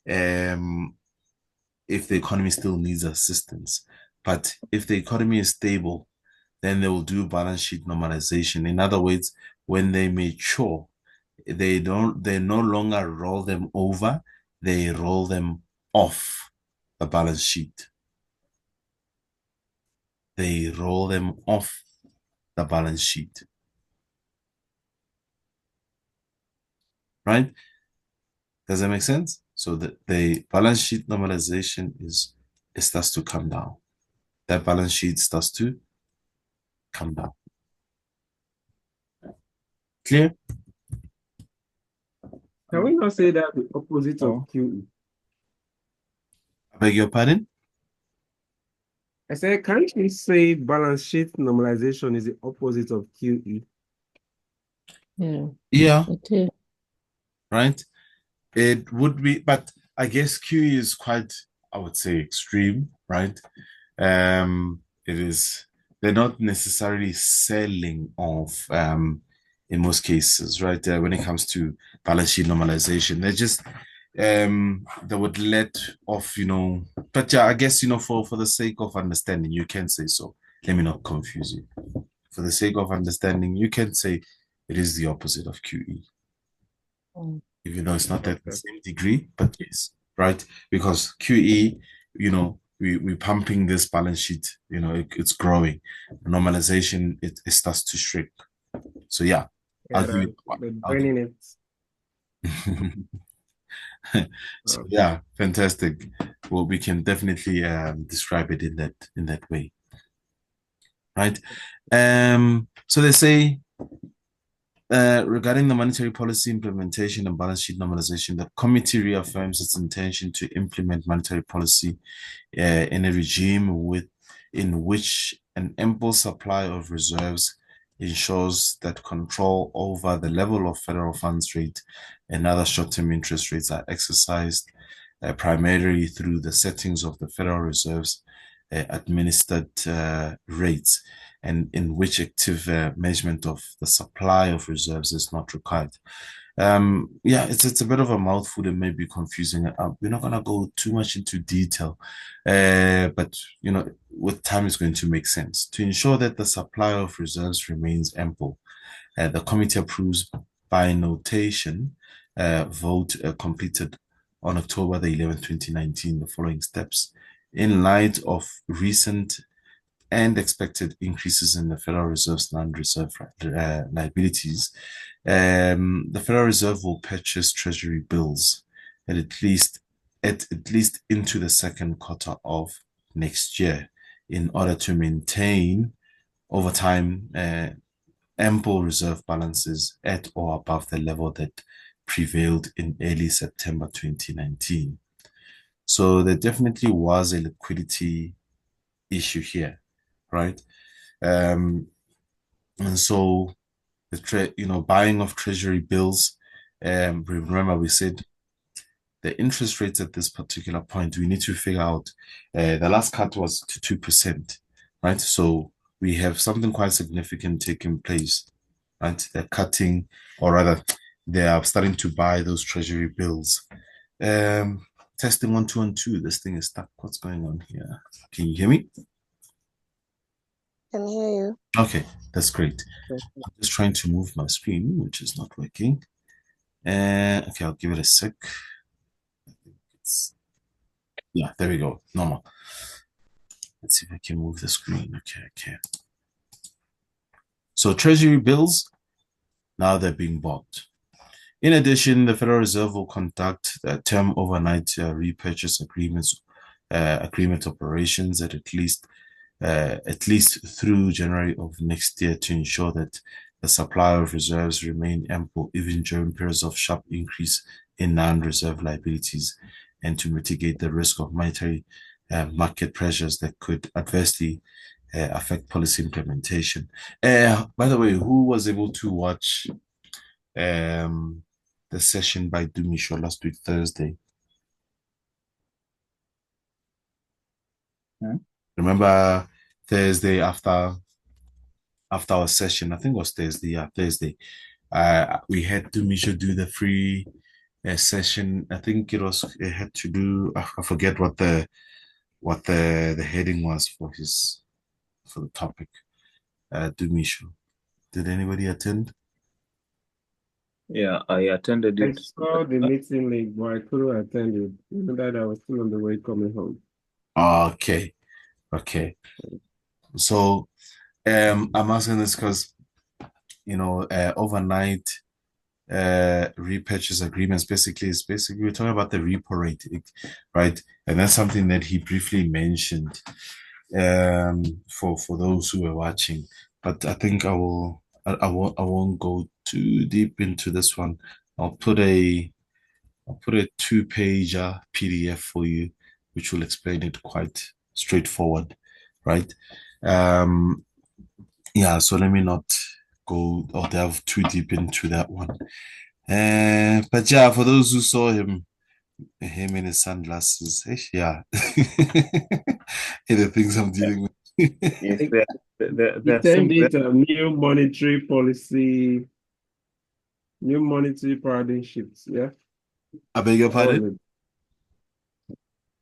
If the economy still needs assistance. But if the economy is stable, then they will do balance sheet normalization. In other words, when they mature, they no longer roll them over, they roll them off the balance sheet. They roll them off the balance sheet. Right? Does that make sense? So the balance sheet normalization it starts to come down. That balance sheet starts to come down. Clear? Can we not say that the opposite of QE? I beg your pardon? I said, can't we say balance sheet normalization is the opposite of QE? Yeah. It is. Right? It would be, but I guess QE is quite, I would say, extreme, right? It is, they're not necessarily selling off in most cases, right? When it comes to balance sheet normalization, they're just they would let off, but yeah, I guess, for the sake of understanding, you can say so. Let me not confuse you. For the sake of understanding, you can say it is the opposite of QE. Even though it's not at the same degree, but yes, right? Because QE, we're pumping this balance sheet, it's growing. Normalization, it starts to shrink. So yeah, Burning it. So yeah, fantastic. Well, we can definitely describe it in that way, right? So they say Regarding the monetary policy implementation and balance sheet normalization, the committee reaffirms its intention to implement monetary policy in a regime in which an ample supply of reserves ensures that control over the level of federal funds rate and other short-term interest rates are exercised primarily through the settings of the Federal Reserve's administered rates, and in which active management of the supply of reserves is not required. Yeah, it's a bit of a mouthful and maybe confusing. We're not gonna go too much into detail, but with time it's going to make sense. To ensure that the supply of reserves remains ample, the committee approves by notation vote completed on October the 11th, 2019, the following steps. In light of recent and expected increases in the Federal Reserve's non-reserve liabilities, the Federal Reserve will purchase treasury bills at least into the second quarter of next year in order to maintain over time ample reserve balances at or above the level that prevailed in early September 2019. So there definitely was a liquidity issue here, right? And so the buying of treasury bills. Remember, we said the interest rates at this particular point, we need to figure out. The last cut was to 2%, right? So we have something quite significant taking place, right? They're cutting, or rather, they are starting to buy those treasury bills. Testing 1 2 1 2. This thing is stuck. What's going on here? Can you hear me? Can hear you. Okay, that's great. I'm just trying to move my screen, which is not working. Okay, I'll give it a sec. Yeah, there we go. Normal. Let's see if I can move the screen. Okay, I can. So treasury bills, now they're being bought. In addition, the Federal Reserve will conduct term overnight repurchase agreement operations at least through January of next year to ensure that the supply of reserves remain ample even during periods of sharp increase in non-reserve liabilities, and to mitigate the risk of monetary market pressures that could adversely affect policy implementation. By the way, who was able to watch the session by Dumisho last week, Thursday? Remember Thursday after our session, I think it was Thursday. Yeah, Thursday. We had Dumisho do the free session. I think it had to do. I forget what the heading was for the topic. Dumisho. Did anybody attend? Yeah, I attended I it. saw the meeting link, but I couldn't attend it. Even that I was still on the way coming home. Okay. So, I'm asking this because, overnight repurchase agreements basically we're talking about the repo rate, right? And that's something that he briefly mentioned for those who were watching. But I think I won't go too deep into this one. I'll put a 2-pager PDF for you, which will explain it quite straightforward, right? Yeah, so let me not go or delve too deep into that one. But yeah, for those who saw him in his sunglasses, yeah, the things I'm dealing with. Yes, He termed it a new monetary policy, new monetary paradigm shift. Yeah. I beg your pardon?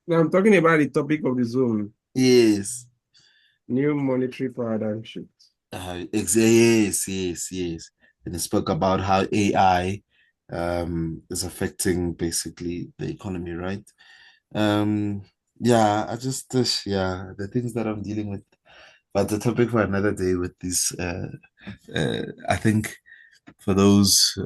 Now I'm talking about the topic of the Zoom. Yes. New monetary paradigm shift. Yes. And he spoke about how AI is affecting basically the economy, right? Yeah, I just the things that I'm dealing with, but the topic for another day with this. I think for those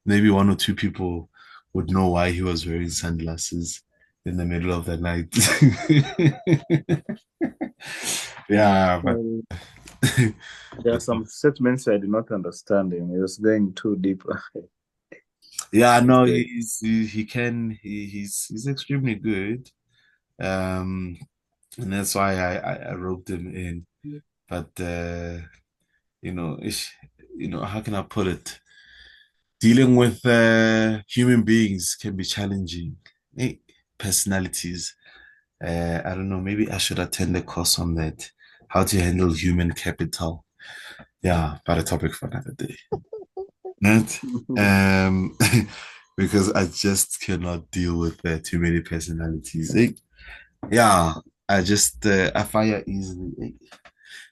maybe 1 or 2 people would know why he was wearing sunglasses in the middle of the night. Yeah, but Um, there are some statements I did not understand him. He was going too deep. yeah, no, Okay. he's extremely good. Um, and that's why I roped him in. But how can I put it? Dealing with human beings can be challenging. Personalities. I don't know. Maybe I should attend a course on that. How to handle human capital. Yeah, but a topic for another day. Not because I just cannot deal with too many personalities. Yeah, I fire easily.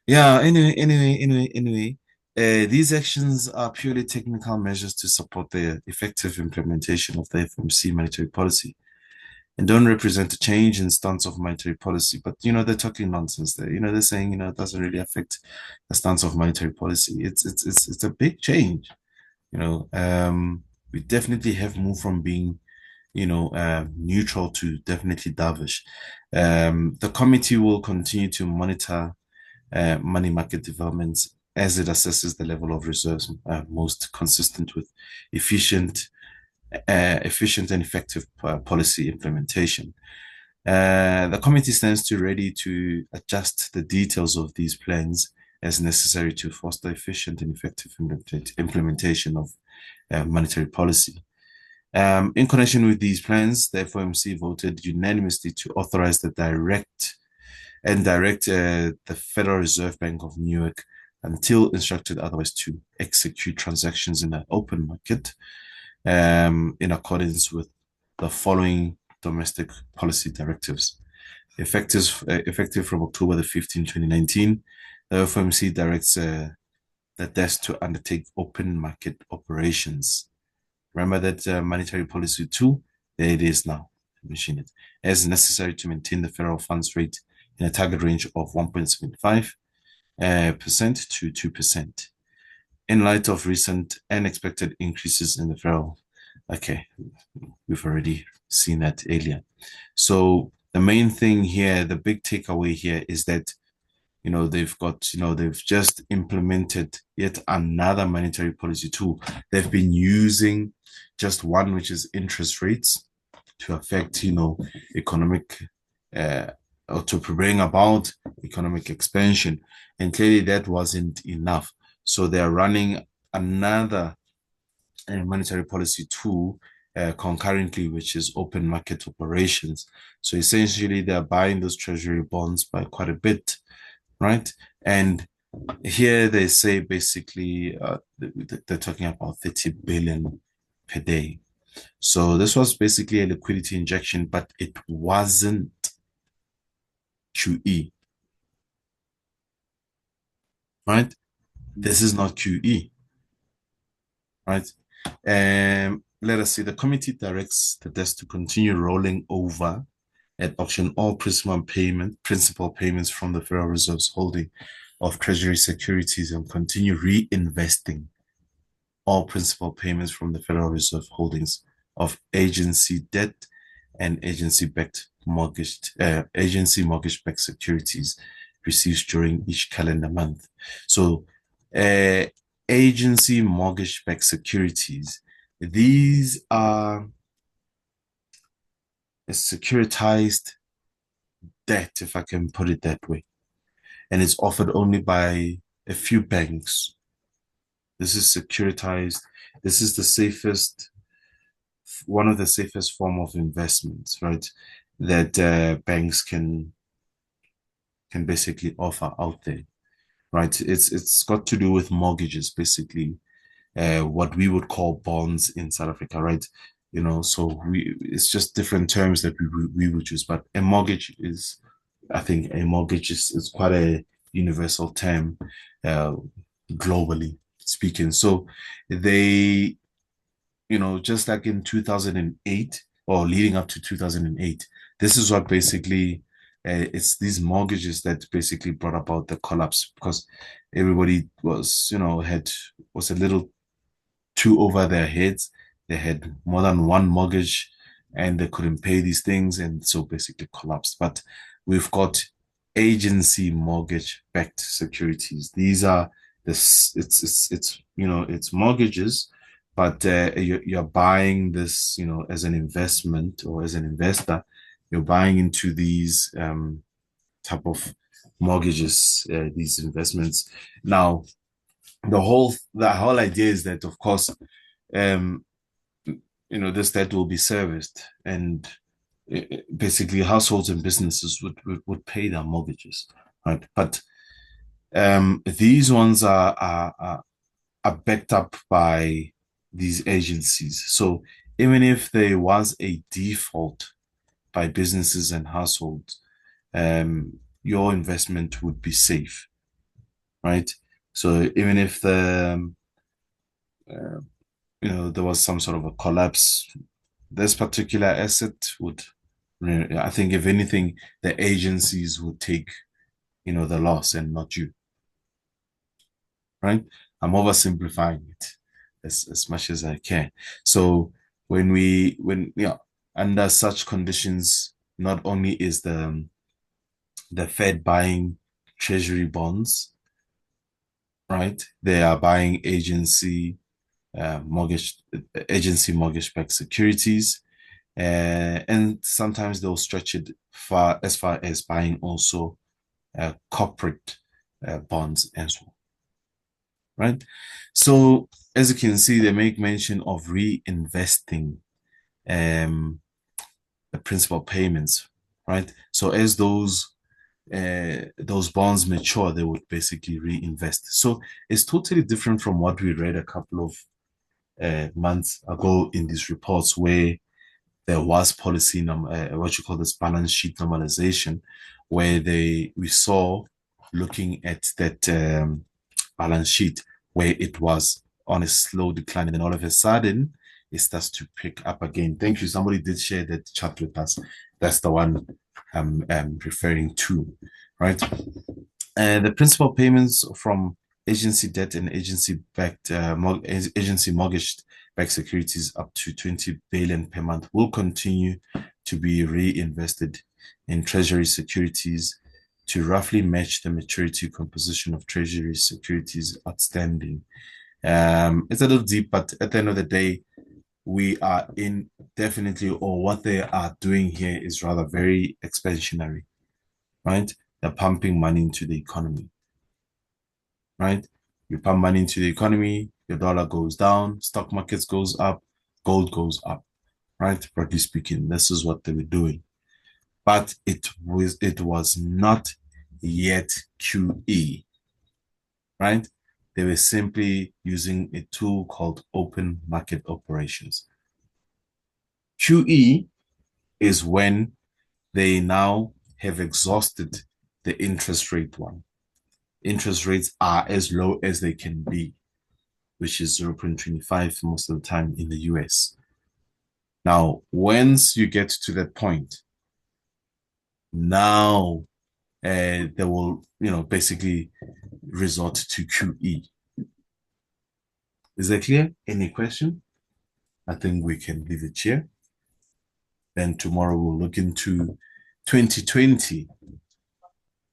Yeah, anyway. These actions are purely technical measures to support the effective implementation of the FOMC monetary policy and don't represent a change in stance of monetary policy. But they're talking nonsense there. They're saying it doesn't really affect the stance of monetary policy. It's a big change. We definitely have moved from being neutral to definitely dovish. The committee will continue to monitor money market developments as it assesses the level of reserves most consistent with efficient and effective policy implementation. The committee stands ready to adjust the details of these plans as necessary to foster efficient and effective implementation of monetary policy. In connection with these plans, the FOMC voted unanimously to authorize direct the Federal Reserve Bank of New York until instructed otherwise to execute transactions in an open market in accordance with the following domestic policy directives. Effective from October the 15th, 2019, the FOMC directs the desk to undertake open market operations. Remember that monetary policy 2, there it is now. Mention it as necessary to maintain the federal funds rate in a target range of 1.75% to 2%. In light of recent unexpected increases in the federal, okay, we've already seen that earlier. So the main thing here, the big takeaway here is that they've just implemented yet another monetary policy tool. They've been using just one, which is interest rates, to affect, economic, or to bring about economic expansion. And clearly that wasn't enough. So they're running another monetary policy tool concurrently, which is open market operations. So essentially they're buying those treasury bonds by quite a bit, right? And here they say basically they're talking about 30 billion per day. So this was basically a liquidity injection, but it wasn't QE, right? This is not QE, right? Let us see. The committee directs the desk to continue rolling over at auction all principal payments from the Federal Reserve's holding of Treasury securities and continue reinvesting all principal payments from the Federal Reserve holdings of agency debt and agency mortgage-backed securities received during each calendar month. So, agency mortgage-backed securities, these are a securitized debt, if I can put it that way, and it's offered only by a few banks. This is securitized. This is one of the safest form of investments, right? That banks can basically offer out there, right? It's got to do with mortgages, basically, what we would call bonds in South Africa, right? So it's just different terms that we would use, but I think a mortgage is quite a universal term, globally speaking. So they, just like in 2008 or leading up to 2008, this is what basically it's these mortgages that basically brought about the collapse, because everybody was a little too over their heads. They had more than one mortgage and they couldn't pay these things, and so basically collapsed. But we've got agency mortgage-backed securities. These are this it's it's mortgages, but you're buying this as an investment or as an investor, you're buying into these type of mortgages, these investments. Now, the whole idea is that, of course, um, this debt will be serviced, and basically households and businesses would pay their mortgages, right? But these ones are backed up by these agencies. So even if there was a default by businesses and households, your investment would be safe, right? So even if there was some sort of a collapse, this particular asset would, I think, if anything, the agencies would take, the loss and not you, right? I'm oversimplifying it as much as I can. So under such conditions, not only is the Fed buying treasury bonds, right? They are buying mortgage-backed securities, and sometimes they'll stretch it far as buying also corporate bonds as well, right? So as you can see, they make mention of reinvesting the principal payments, right? So as those bonds mature, they would basically reinvest. So it's totally different from what we read a couple of months ago in these reports, where there was policy what you call this balance sheet normalization, where we saw, looking at that balance sheet, where it was on a slow decline, and then all of a sudden it starts to pick up again. Thank you. Somebody did share that chart with us. That's the one I'm referring to, right? The principal payments from agency debt and agency-backed agency mortgage-backed securities up to 20 billion per month will continue to be reinvested in treasury securities to roughly match the maturity composition of treasury securities outstanding. It's a little deep, but at the end of the day, we are what they are doing here is rather very expansionary, right? They're pumping money into the economy, right? You pump money into the economy, your dollar goes down, stock markets goes up, gold goes up, right? Broadly speaking, this is what they were doing. But it was not yet QE, right? They were simply using a tool called open market operations. QE is when they now have exhausted the interest rate one. Interest rates are as low as they can be, which is 0.25 most of the time in the US. Now, once you get to that point, now they will, basically resort to QE. Is that clear? Any question? I think we can leave it here. Then tomorrow we'll look into 2020.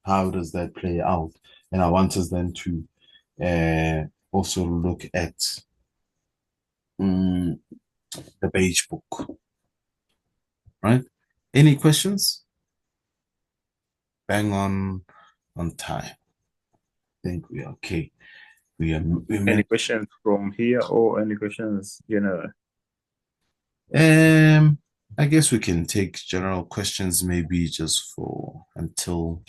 How does that play out? And I want us then to also look at the beige book, right? Any questions? Bang on time. I think we are okay. Any questions from here or any questions general? I guess we can take general questions, maybe just for until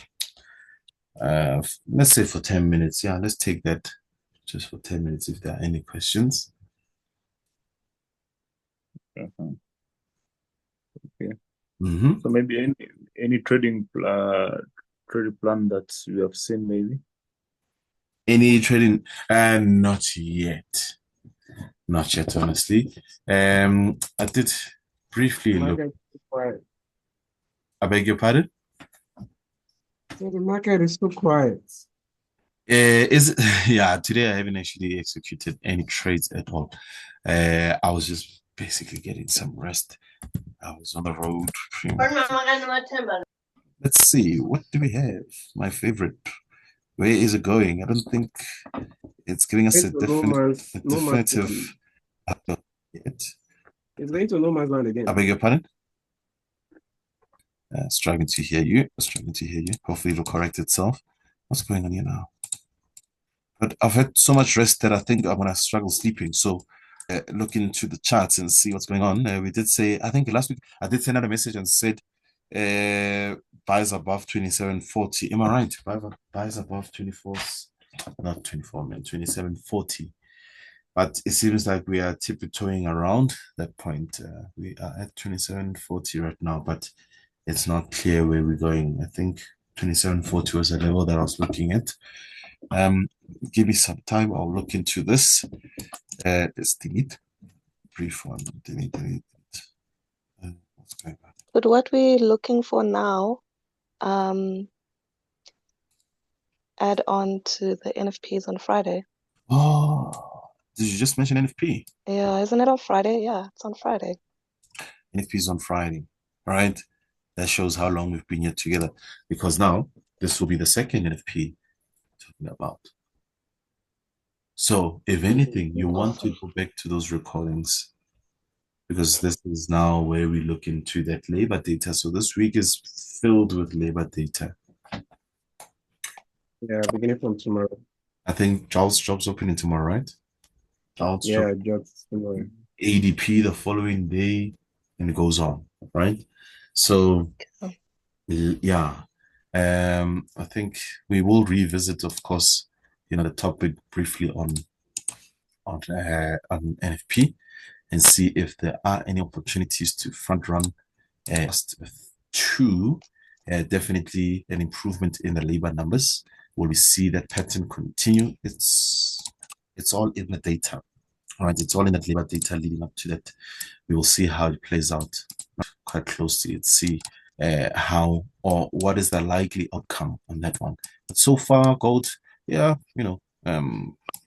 let's say for 10 minutes. Yeah, let's take that just for 10 minutes if there are any questions. Okay. So maybe any trading plan that you have seen, maybe? Any trading? Not yet. Not yet, honestly. I did briefly look. I beg your pardon? So the market is so quiet. Yeah, today I haven't actually executed any trades at all. I was just basically getting some rest. I was on the road. Let's see. What do we have? My favorite. Where is it going? I don't think it's giving us It's a no man's land. definitive yet. It's going to no man's land I again. beg your pardon? Struggling to hear you. Struggling to hear you. Hopefully it'll correct itself. What's going on here now? But I've had so much rest that I think I'm gonna struggle sleeping. So look into the charts and see what's going on. We did say, I think last week I did send out a message and said buys above 27.40. Am I right? Buys above 24, not 24, man, 27.40. But it seems like we are tiptoeing around that point. We are at 27.40 right now, but it's not clear where we're going. I think 27.40 was a level that I was looking at. Give me some time. I'll look into this. Let's delete. Brief one. Delete. What's going on? But what we're looking for now, add on to the NFPs on Friday. Oh, did you just mention NFP? Yeah, isn't it on Friday? Yeah, it's on Friday. NFP is on Friday. All right. That shows how long we've been here together. Because now this will be the second NFP talking about. So if anything, you want to go back to those recordings because this is now where we look into that labor data. So this week is filled with labor data. Yeah, beginning from tomorrow. I think Charles job's opening tomorrow, right? Charles Yeah, job, jobs tomorrow. ADP the following day, and it goes on, right? So yeah, I think we will revisit, of course, the topic briefly on NFP and see if there are any opportunities to front run to definitely an improvement in the labor numbers. Will we see that pattern continue? It's all in the data, right? It's all in that labor data leading up to that. We will see how it plays out quite closely and see how or what is the likely outcome on that one. But so far, gold, yeah,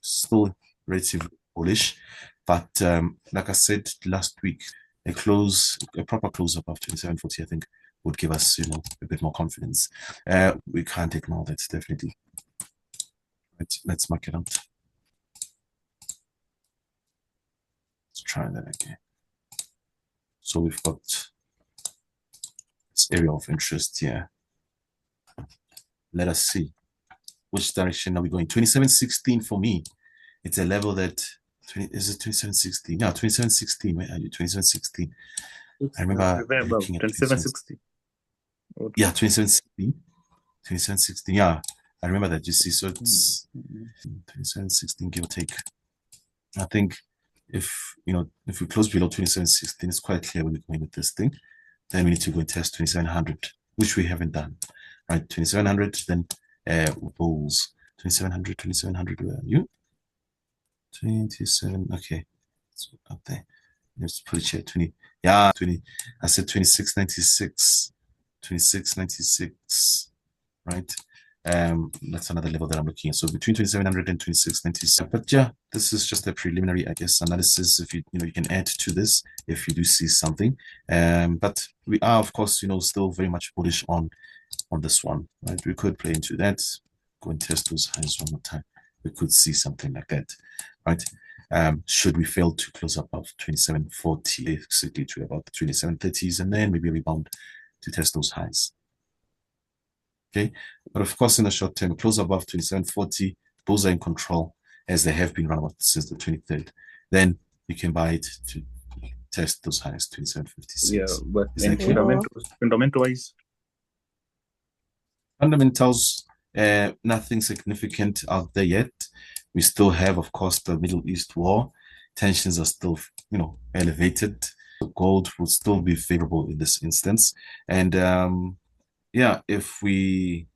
still relatively bullish. But like I said last week, a proper close above 27.40, I think, would give us, a bit more confidence. We can't ignore that, definitely. Let's mark it out. Let's try that again. So we've got this area of interest here. Let us see which direction are we going. 27.16 for me. It's a level that is it 27.16? Yeah, 27.16. Where are you? 27.16. I remember looking at 27.60. Yeah, 27.16. 27.16. Yeah, I remember that. You see, so it's 27.16, give or take. I think if we close below 27.16, it's quite clear where we're going with this thing. Then we need to go and test 2700, which we haven't done. Right, 2700, then bulls. 2700, where are you? 27, okay. It's up there. Let's put it here, 20. Yeah, 20. I said 26.96. 26.96, right? That's another level that I'm looking at. So between 2700 and 26.97. But yeah, this is just a preliminary, I guess, analysis. If you can add to this if you do see something. But we are, of course, still very much bullish on this one, right? We could play into that, go and test those highs one more time. We could see something like that, right? Should we fail to close above 27.40, basically to about the 27.30s, and then maybe rebound to test those highs. Okay, but of course, in the short term, close above 27.40, those are in control as they have been run about since the 23rd. Then you can buy it to test those highs, 27.56. Yeah, but fundamental-wise? Fundamentals, nothing significant out there yet. We still have, of course, the Middle East war. Tensions are still, elevated. Gold will still be favorable in this instance. And yeah, anyway,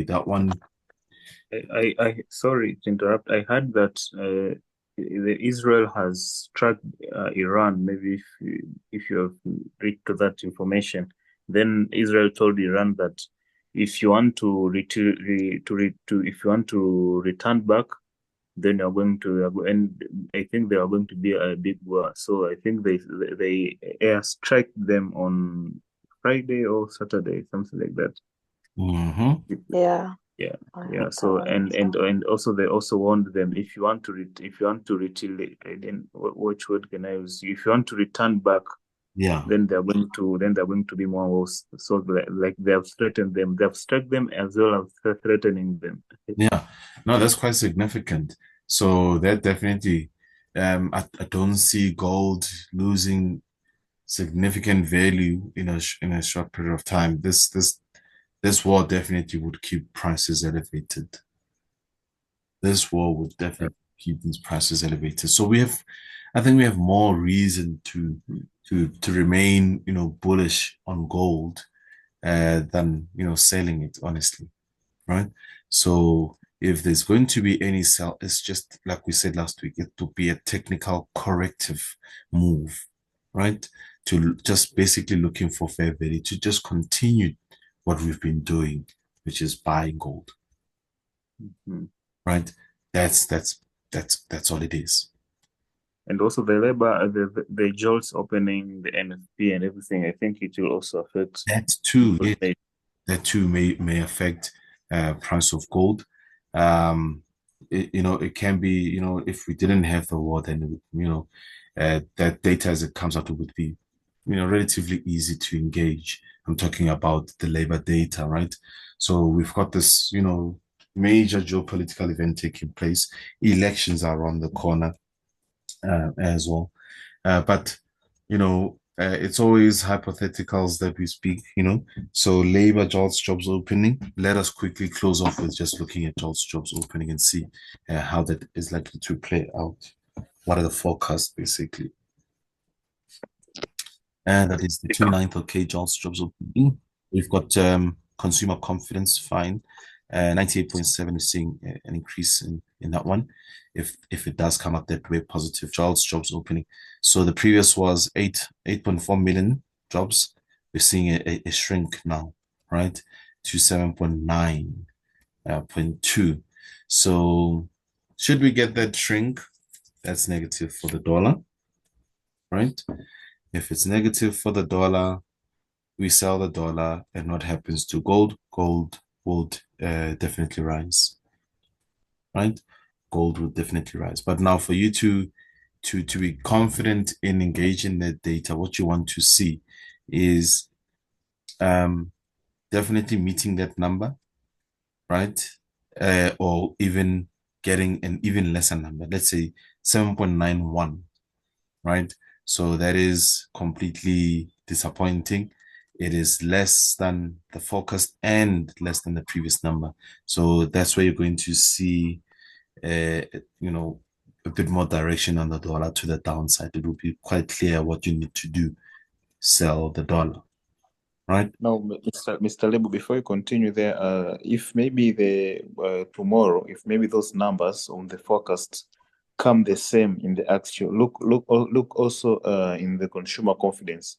that one. I sorry to interrupt. I heard that Israel has struck Iran. Maybe if you have read to that information, then Israel told Iran that if you want to return back, then you're going to, and I think they are going to be a big war. So I think they airstrike them on Friday or Saturday, something like that. Mm-hmm. Yeah, Yeah, I yeah. heard that So one as well. and also they also warned them, if you want to retail, then which word can I use? If you want to return back, Yeah. then they're going to be more worse. So like they have threatened them, they have struck them as well as threatening them. Yeah. No, that's quite significant. So that definitely, I don't see gold losing significant value in a short period of time. This war definitely would keep prices elevated. This war would definitely keep these prices elevated. So I think we have more reason to remain, bullish on gold than selling it, honestly, right? So if there's going to be any sell, it's just like we said last week, it will be a technical corrective move, right? To just basically looking for fair value to just continue what we've been doing, which is buying gold, Mhm. right? That's all it is. And also the labor, the jolts opening, the NFP and everything, I think it will also affect That too, people's pay. that too may affect price of gold. It can be, if we didn't have the war, then that data as it comes out would be, relatively easy to engage. I'm talking about the labor data, right? So we've got this, major geopolitical event taking place. Elections are around the corner as well. But it's always hypotheticals that we speak, So labor jobs opening. Let us quickly close off with just looking at jobs opening and see how that is likely to play out. What are the forecasts basically? And that is the 29th of jobs opening. We've got consumer confidence, fine. 98.7 is seeing an increase in that one. If it does come up that way, positive jobs opening. So the previous was 8.4 million jobs. We're seeing a shrink now, right? To 7.9.2. So should we get that shrink, that's negative for the dollar, right? If it's negative for the dollar, we sell the dollar, and what happens to gold? Gold would definitely rise, right? Gold would definitely rise. But now for you to be confident in engaging that data, what you want to see is definitely meeting that number, right? Or even getting an even lesser number. Let's say 7.91, right? So that is completely disappointing. It is less than the forecast and less than the previous number. So that's where you're going to see, a bit more direction on the dollar to the downside. It will be quite clear what you need to do. Sell the dollar, right? Now, Mr. Lebo, before you continue there, if maybe tomorrow, if maybe those numbers on the forecast come the same in the actual, look also in the consumer confidence.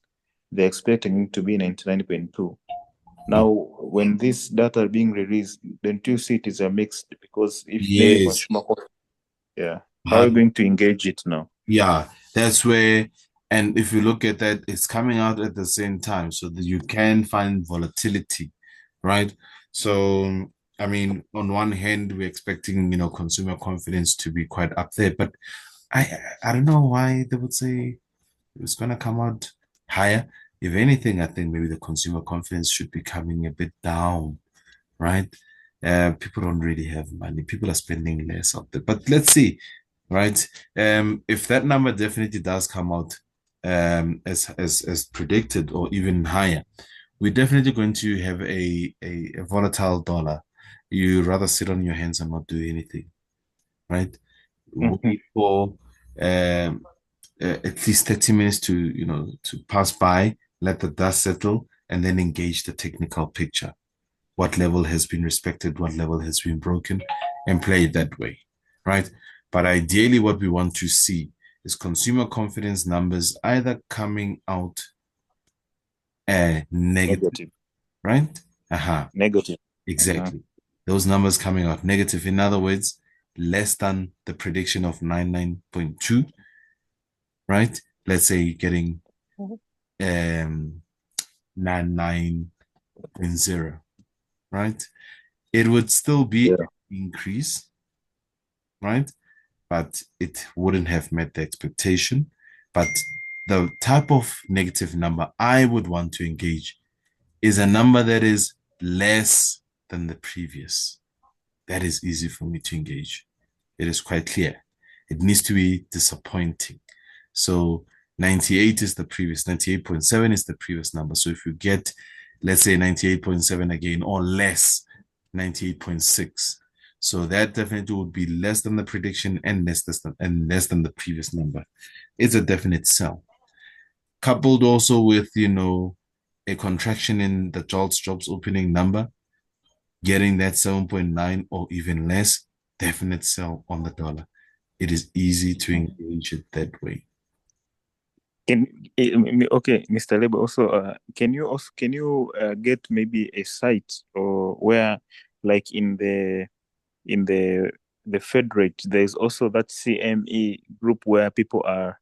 They're expecting it to be 99.2. Now, when this data are being released, don't you see it is a mixed? Because if maybe Yes. consumer confidence, yeah, how are you going to engage it now? Yeah, that's where, and if you look at that, it's coming out at the same time, so that you can find volatility, right? So, I mean, on one hand, we're expecting, consumer confidence to be quite up there, but I don't know why they would say it's gonna come out higher. If anything, I think maybe the consumer confidence should be coming a bit down, right? People don't really have money. People are spending less out there. But let's see, right? If that number definitely does come out as predicted or even higher, we're definitely going to have a volatile dollar. You rather sit on your hands and not do anything, right? Wait for at least 30 minutes to pass by, let the dust settle, and then engage the technical picture. What level has been respected, what level has been broken, and play it that way, right? But ideally, what we want to see is consumer confidence numbers either coming out negative, right? Negative. Exactly. Those numbers coming out negative. In other words, less than the prediction of 99.2, right? Let's say getting 99.0, right? It would still be Yeah. an increase, right? But it wouldn't have met the expectation. But the type of negative number I would want to engage is a number that is less than the previous. That is easy for me to engage. It is quite clear. It needs to be disappointing. So 98 is the previous, 98.7 is the previous number. So if you get, let's say 98.7 again or less, 98.6. So that definitely would be less than the prediction and less than the previous number. It's a definite sell. Coupled also with, a contraction in the jobs opening number, getting that 7.9 or even less, definite sell on the dollar. It is easy to engage it that way. Okay, Mr. Lebo, also can you get maybe a site or where, like in the Fed rate, there's also that CME group where people are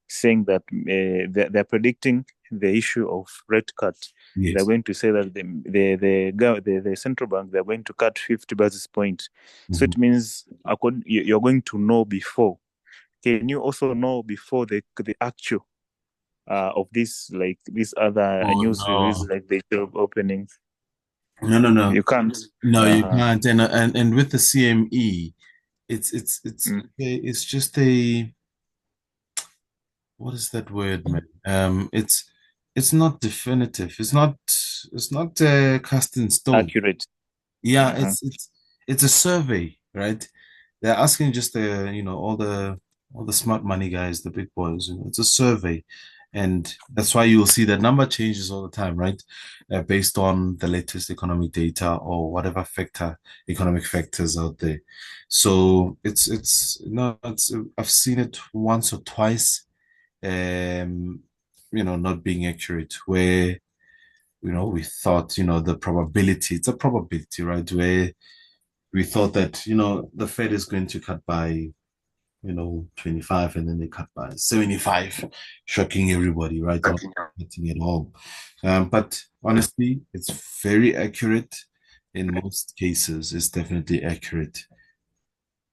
saying that they're predicting the issue of rate cut. Yes. They're going to say that the central bank, they're going to cut 50 basis points. So it means you're going to know before. Can you also know before the actual of this, like this other news release, like the job openings? No. You can't. No, you can't. And with the CME, it's just a, what is that word, man? It's not definitive. It's not cast in stone. Accurate. Yeah, it's a survey, right? They're asking just all the smart money guys, the big boys. It's a survey, and that's why you'll see that number changes all the time, right? Based on the latest economic data or whatever economic factors out there. So I've seen it once or twice, not being accurate, where we thought the probability, it's a probability, right? Where we thought that the Fed is going to cut by 25, and then they cut by 75, shocking everybody, right? Not hitting at all. But honestly, it's very accurate in most cases. It's definitely accurate,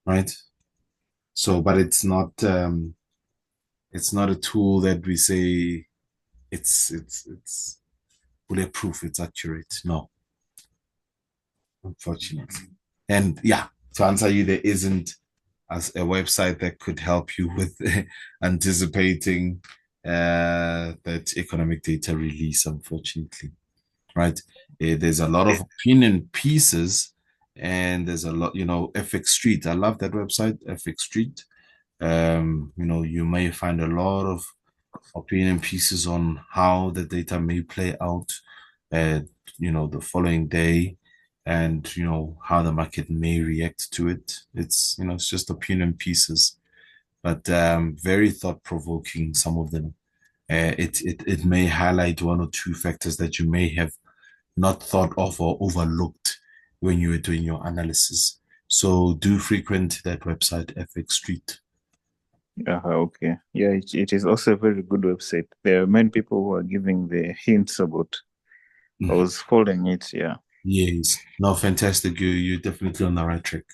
right? So, but it's not a tool that we say it's bulletproof, it's accurate. No, unfortunately. And yeah, to answer you, there isn't as a website that could help you with anticipating that economic data release, unfortunately, right? There's a lot of opinion pieces, and there's a lot, FX Street. I love that website, FX Street. You may find a lot of opinion pieces on how the data may play out, the following day, and how the market may react to it. It's just opinion pieces, but very thought-provoking, some of them. It may highlight one or two factors that you may have not thought of or overlooked when you were doing your analysis. So do frequent that website, FX Street. Okay. Yeah, it is also a very good website. There are many people who are giving the hints about. I was following it, yeah. Yes. No, fantastic. You're definitely on the right track.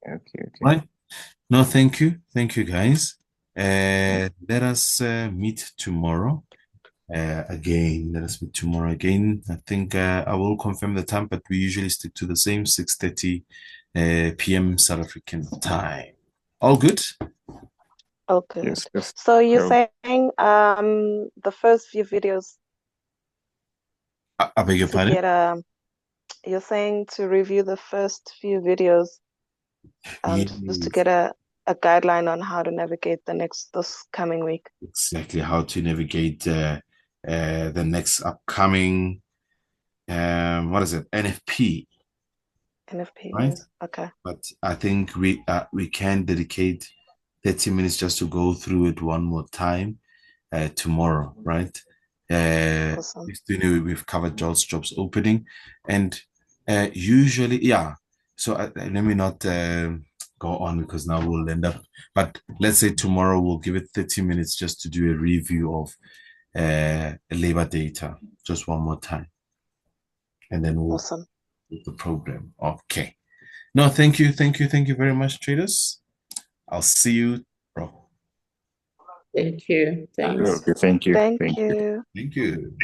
Okay. Right? No, thank you. Thank you, guys. Let us meet tomorrow. Again, let us meet tomorrow again. I think I will confirm the time, but we usually stick to the same 6:30 p.m. South African time. All good? Okay. Yes. So you're saying the first few videos I beg your to pardon? get you're saying to review the first few videos just to Yes. get a guideline on how to navigate this coming week. Exactly, how to navigate the next upcoming what is it? NFP, NFP, right? yes. Okay. But I think we can dedicate 30 minutes just to go through it one more time tomorrow, right? Awesome. We've covered jobs opening, and usually, yeah. So let me not go on, because now we'll end up. But let's say tomorrow we'll give it 30 minutes just to do a review of labor data, just one more time, and then we'll Awesome. do the program. Okay. No, thank you very much, traders. I'll see you, bro. Thank you. Thanks. Okay, thank you. Thank Thank you. you. Thank you.